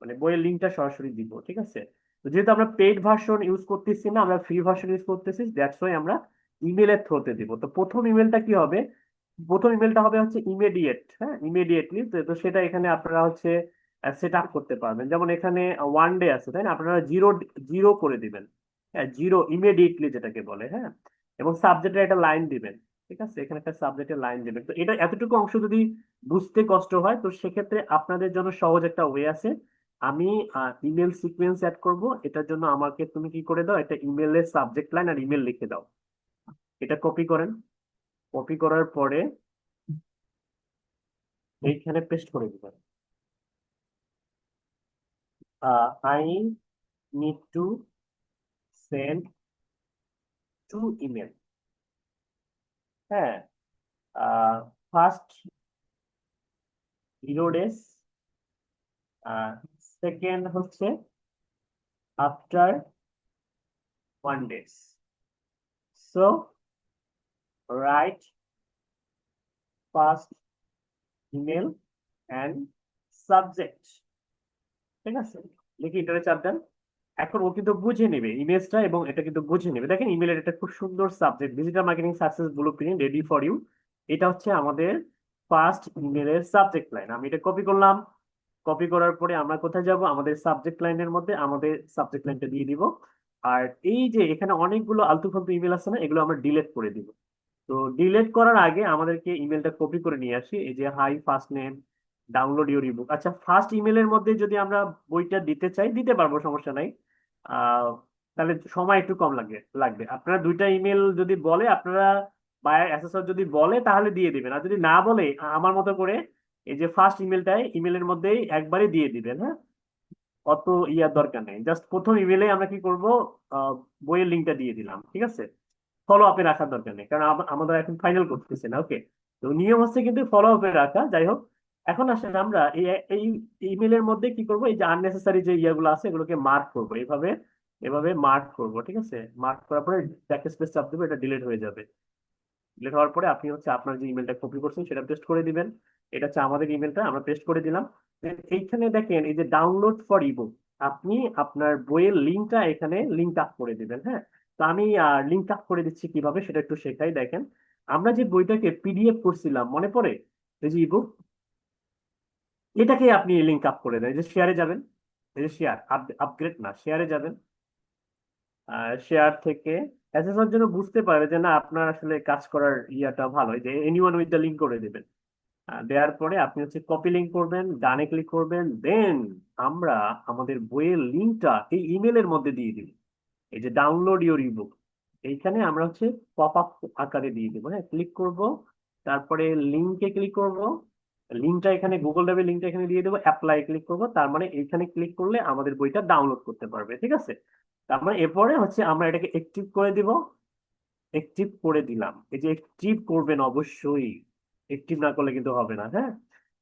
মানে বইয়ের লিঙ্কটা সরাসরি দিব, ঠিক আছে। তো যেহেতু আমরা পেইড ভার্সন ইউজ করতেছি না, আমরা ফ্রি ভার্সন ইউজ করতেছি, দ্যাটস ওয়াই আমরা ইমেলের থ্রোতে দিব। তো প্রথম ইমেলটা কি হবে, প্রথম ইমেলটা হবে হচ্ছে ইমিডিয়েট, হ্যাঁ, ইমিডিয়েটলি। তো সেটা এখানে আপনারা হচ্ছে সেট আপ করতে পারবেন। যেমন এখানে ওয়ান ডে আছে, তাই না, আপনারা জিরো, জিরো করে দিবেন, হ্যাঁ, জিরো ইমিডিয়েটলি যেটাকে বলে, হ্যাঁ। এবং সাবজেক্টের একটা লাইন দিবেন, ঠিক আছে, এখানে একটা সাবজেক্টের লাইন দিবেন। তো এটা এতটুকু অংশ যদি বুঝতে কষ্ট হয়, তো সেক্ষেত্রে আপনাদের জন্য সহজ একটা ওয়ে আছে। আমি ইমেল সিকোয়েন্স অ্যাড করব, এটার জন্য আমাকে তুমি কি করে দাও, একটা ইমেলের সাবজেক্ট লাইন আর ইমেল লিখে দাও। এটা কপি করেন, কপি করার পরে এইখানে পেস্ট করে দিবেন। I need to send 2 email. হ্যাঁ, ফার্স্ট 0 days, সেকেন্ড হচ্ছে after 1 days. So write first email and subject. ঠিক আছে, লিখে এন্টারে চাপ দেন। এখন ও কিন্তু বুঝে নেবে ইমেজটা এবং এটা কিন্তু বুঝে নেবে। দেখেন ইমেলের এটা খুব সুন্দর subject, digital marketing success blueprint ready for you. এটা হচ্ছে আমাদের ফার্স্ট ইমেলের সাবজেক্ট লাইন। আমি এটা কপি করলাম, কপি করার পরে আমরা কোথায় যাব, আমাদের সাবজেক্ট লাইনের মধ্যে আমাদের সাবজেক্ট লাইনটা দিয়ে দিব। আর এই যে এখানে অনেকগুলো আলতু ফালতু ইমেল আছে না, এগুলো আমরা ডিলিট করে দিব। তো ডিলিট করার আগে আমাদেরকে ইমেলটা কপি করে নিয়ে আসি। এই যে hi first name, download your ebook. আচ্ছা, ফার্স্ট ইমেলের মধ্যে যদি আমরা বইটা দিতে চাই দিতে পারবো, সমস্যা নাই। আহ তাহলে সময় একটু কম লাগবে। আপনারা 2টা ইমেল যদি বলে, আপনারা বায়ার অ্যাসেসর যদি বলে তাহলে দিয়ে দিবেন, আর যদি না বলে আমার মতো করে এই যে ফার্স্ট ইমেলের মধ্যেই একবারে দিয়ে দিবেন। হ্যাঁ, অত ইয়ার দরকার নেই। জাস্ট প্রথম ইমেলে আমরা কি করব, বইয়ের লিঙ্কটা দিয়ে দিলাম। ঠিক আছে, ফলো আপে রাখার দরকার নেই, কারণ আমাদের এখন ফাইনাল করতেছে না। ওকে, তো নিয়ম হচ্ছে কিন্তু ফলো আপে রাখা। যাই হোক, এখন আসলে আমরা এই এই ইমেলের মধ্যে কি করব, এই যে আননেসেসারি যে ইয়াগুলো আছে এগুলোকে মার্ক করব, এভাবে এভাবে মার্ক করব। ঠিক আছে, মার্ক করার পরে ব্যাক স্পেস চাপ দেবো, এটা ডিলিট হয়ে যাবে। ডিলিট হওয়ার পরে আপনি হচ্ছে আপনার যে ইমেলটা কপি করছেন সেটা পেস্ট করে দিবেন। এটা হচ্ছে আমাদের ইমেলটা, আমরা পেস্ট করে দিলাম। Then এইখানে দেখেন এই যে ডাউনলোড ফর ইবুক, আপনি আপনার বইয়ের লিঙ্কটা এখানে লিঙ্ক আপ করে দিবেন। হ্যাঁ, তো আমি লিঙ্ক আপ করে দিচ্ছি কিভাবে সেটা একটু শেখাই। দেখেন, আমরা যে বইটাকে পিডিএফ করছিলাম মনে পড়ে, এই যে ইবুক, এটাকে আপনি লিঙ্ক আপ করে দেন। এই যে শেয়ারে যাবেন, এই যে শেয়ার, আপগ্রেড না, শেয়ারে যাবেন। শেয়ার থেকে অ্যাসেসর জন্য বুঝতে পারে যে না আপনার আসলে কাজ করার ইয়াটা ভালো, এই যে এনিওয়ান উইথ দ্য লিঙ্ক করে দেবেন। দেওয়ার পরে আপনি হচ্ছে কপি লিঙ্ক করবেন, ডানে ক্লিক করবেন, দেন আমরা আমাদের বইয়ের লিঙ্কটা এই ইমেলের মধ্যে দিয়ে দিব। এই যে ডাউনলোড ইউর ইবুক, এইখানে আমরা হচ্ছে পপ আপ আকারে দিয়ে দিব। হ্যাঁ, ক্লিক করব, তারপরে লিঙ্কে ক্লিক করব, লিঙ্কটা এখানে গুগল ড্রাইভের লিঙ্কটা এখানে দিয়ে দেবো, অ্যাপ্লাই ক্লিক করব। তার মানে এইখানে ক্লিক করলে আমাদের বইটা ডাউনলোড করতে পারবে। ঠিক আছে, তার মানে এরপরে হচ্ছে আমরা এটাকে অ্যাক্টিভ করে দিব। অ্যাক্টিভ করে দিলাম, এই যে অ্যাক্টিভ করবেন অবশ্যই, অ্যাক্টিভ না করলে কিন্তু হবে না। হ্যাঁ,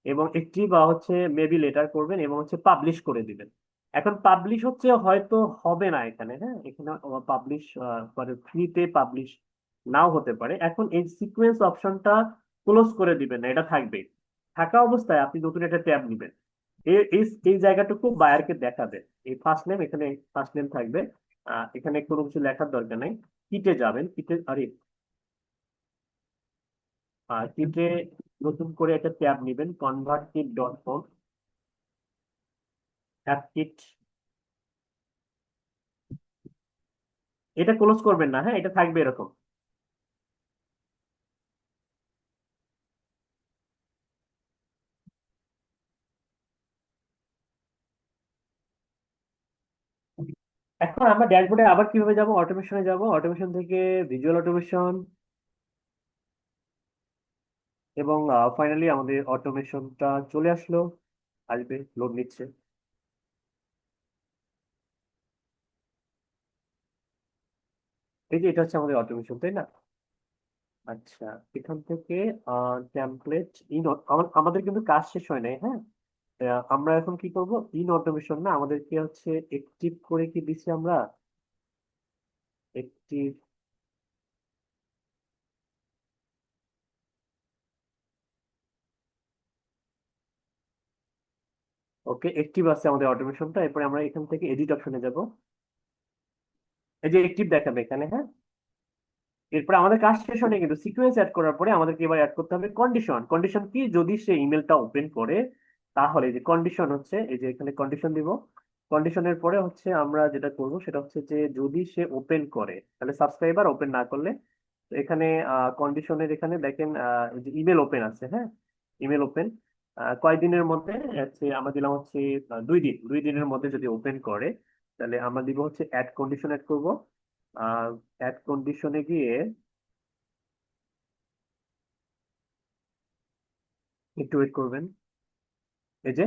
এবং অ্যাক্টিভ হচ্ছে মেবি লেটার করবেন এবং হচ্ছে পাবলিশ করে দিবেন। এখন পাবলিশ হচ্ছে হয়তো হবে না এখানে। হ্যাঁ, এখানে পাবলিশ মানে ফ্রিতে পাবলিশ নাও হতে পারে। এখন এই সিকোয়েন্স অপশনটা ক্লোজ করে দিবেন না, এটা থাকবে। থাকা অবস্থায় আপনি নতুন একটা ট্যাব নিবেন, এই এই এই জায়গাটুকু বায়ারকে দেখাবে। এই ফার্স্ট নেম, এখানে ফার্স্ট নেম থাকবে। এখানে কোনো কিছু লেখার দরকার নাই। কিটে যাবেন, কিটে আরে কিটে নতুন করে একটা ট্যাব নিবেন, convertkit.com, অ্যাপ কিট। এটা ক্লোজ করবেন না, হ্যাঁ, এটা থাকবে এরকম। এখন আমরা ড্যাশবোর্ডে আবার কিভাবে যাব, অটোমেশনে যাব, অটোমেশন থেকে ভিজুয়াল অটোমেশন, এবং ফাইনালি আমাদের অটোমেশনটা চলে আসলো। আসবে, লোড নিচ্ছে। এই যে এটা হচ্ছে আমাদের অটোমেশন, তাই না? আচ্ছা, এখান থেকে টেমপ্লেট ইন, আমাদের কিন্তু কাজ শেষ হয় নাই। হ্যাঁ, আমরা এখন কি করব, ইন অটোমেশন না, আমাদেরকে হচ্ছে অ্যাক্টিভ করে কি দিছি আমরা, অ্যাক্টিভ। ওকে, অ্যাক্টিভ আছে আমাদের অটোমেশনটা। এরপরে আমরা এখান থেকে এডিট অপশনে যাব। এই যে অ্যাক্টিভ দেখাবে এখানে। হ্যাঁ, এরপরে আমাদের কাজ শেষ হয়নি, কিন্তু সিকোয়েন্স অ্যাড করার পরে আমাদেরকে এবার অ্যাড করতে হবে কন্ডিশন। কন্ডিশন কি, যদি সে ইমেলটা ওপেন করে তাহলে যে কন্ডিশন হচ্ছে, এই যে এখানে কন্ডিশন দিব। কন্ডিশনের পরে হচ্ছে আমরা যেটা করব সেটা হচ্ছে যে যদি সে ওপেন করে তাহলে সাবস্ক্রাইবার, ওপেন না করলে। তো এখানে কন্ডিশনের এখানে দেখেন এই যে ইমেল ওপেন আছে। হ্যাঁ, ইমেল ওপেন কয়দিনের মধ্যে হচ্ছে আমরা দিলাম হচ্ছে 2 দিন। 2 দিনের মধ্যে যদি ওপেন করে তাহলে আমরা দিব হচ্ছে অ্যাড কন্ডিশন অ্যাড করব। অ্যাড কন্ডিশনে গিয়ে একটু ওয়েট করবেন। এই যে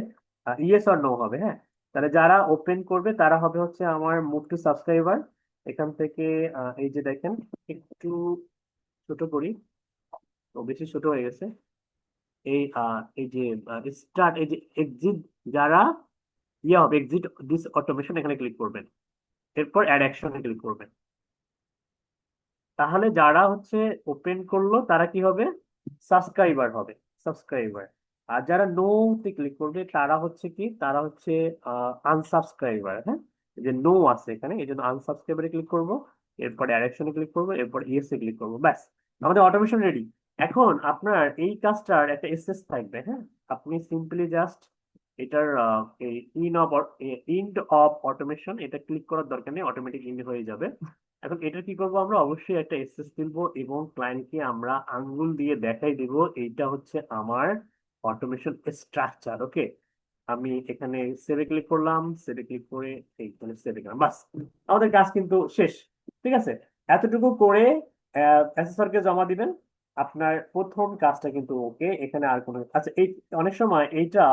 ইয়েস অর নো হবে। হ্যাঁ, তাহলে যারা ওপেন করবে তারা হবে হচ্ছে আমার মুভ টু সাবস্ক্রাইবার। এখান থেকে এই যে দেখেন, একটু ছোট করি, তো বেশি ছোট হয়ে গেছে। এই যে স্টার্ট, এই যে এক্সিট, যারা ইয়ে হবে এক্সিট দিস অটোমেশন, এখানে ক্লিক করবেন, এরপর অ্যাড অ্যাকশনে ক্লিক করবেন। তাহলে যারা হচ্ছে ওপেন করলো তারা কি হবে, সাবস্ক্রাইবার হবে, সাবস্ক্রাইবার। আর যারা নো তে ক্লিক করবে তারা হচ্ছে কি, তারা হচ্ছে আনসাবস্ক্রাইবার। হ্যাঁ, এই যে নো আছে এখানে, এই জন্য আনসাবস্ক্রাইবারে ক্লিক করব, এরপর ডাইরেকশনে ক্লিক করব, এরপর ইয়েস এ ক্লিক করব, ব্যাস আমাদের অটোমেশন রেডি। এখন আপনার এই কাজটার একটা এসএস থাকবে। হ্যাঁ, আপনি সিম্পলি জাস্ট এটার এই ইন্ড অফ অটোমেশন এটা ক্লিক করার দরকার নেই, অটোমেটিক ইন্ড হয়ে যাবে। এখন এটা কি করবো, আমরা অবশ্যই একটা এসএস দিব এবং ক্লায়েন্টকে আমরা আঙ্গুল দিয়ে দেখাই দিব এইটা হচ্ছে আমার অটোমেশন স্ট্রাকচার। ওকে, আমি এখানে সেভে ক্লিক করলাম, সেভে ক্লিক করে এইখানে সেভে গেলাম, বাস আমাদের কাজ কিন্তু শেষ। ঠিক আছে, এতটুকু করে অ্যাসেসরকে জমা দিবেন, আপনার প্রথম কাজটা কিন্তু ওকে। এখানে আর কোনো, আচ্ছা এই অনেক সময় এইটা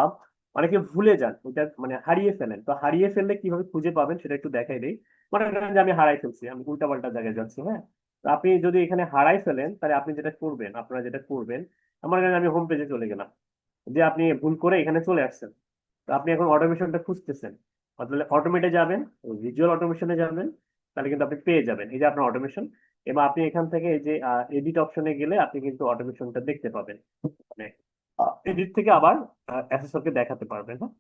অনেকে ভুলে যান, এটা মানে হারিয়ে ফেলেন। তো হারিয়ে ফেললে কিভাবে খুঁজে পাবেন সেটা একটু দেখাই দেই। মনে করেন যে আমি হারাই ফেলছি, আমি উল্টাপাল্টা জায়গায় যাচ্ছি। হ্যাঁ, তো আপনি যদি এখানে হারাই ফেলেন তাহলে আপনি যেটা করবেন, আপনারা যেটা করবেন, আমার কাছে আমি হোম পেজে চলে গেলাম, যে আপনি ভুল করে এখানে চলে আসছেন, তো আপনি এখন অটোমেশনটা খুঁজতেছেন, তাহলে অটোমেটে যাবেন, ভিজুয়াল অটোমেশনে যাবেন, তাহলে কিন্তু আপনি পেয়ে যাবেন এই যে আপনার অটোমেশন। এবার আপনি এখান থেকে এই যে এডিট অপশনে গেলে আপনি কিন্তু অটোমেশনটা দেখতে পাবেন, মানে এডিট থেকে আবার অ্যাসেসরকে দেখাতে পারবেন। হ্যাঁ,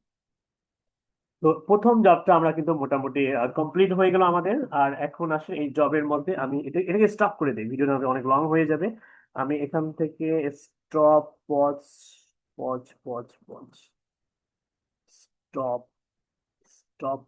তো প্রথম জবটা আমরা কিন্তু মোটামুটি কমপ্লিট হয়ে গেল আমাদের। আর এখন আসে এই জবের মধ্যে, আমি এটাকে স্টপ করে দিই, ভিডিওটা অনেক লং হয়ে যাবে। আমি এখান থেকে stop, pause, pause, pause, pause, stop, stop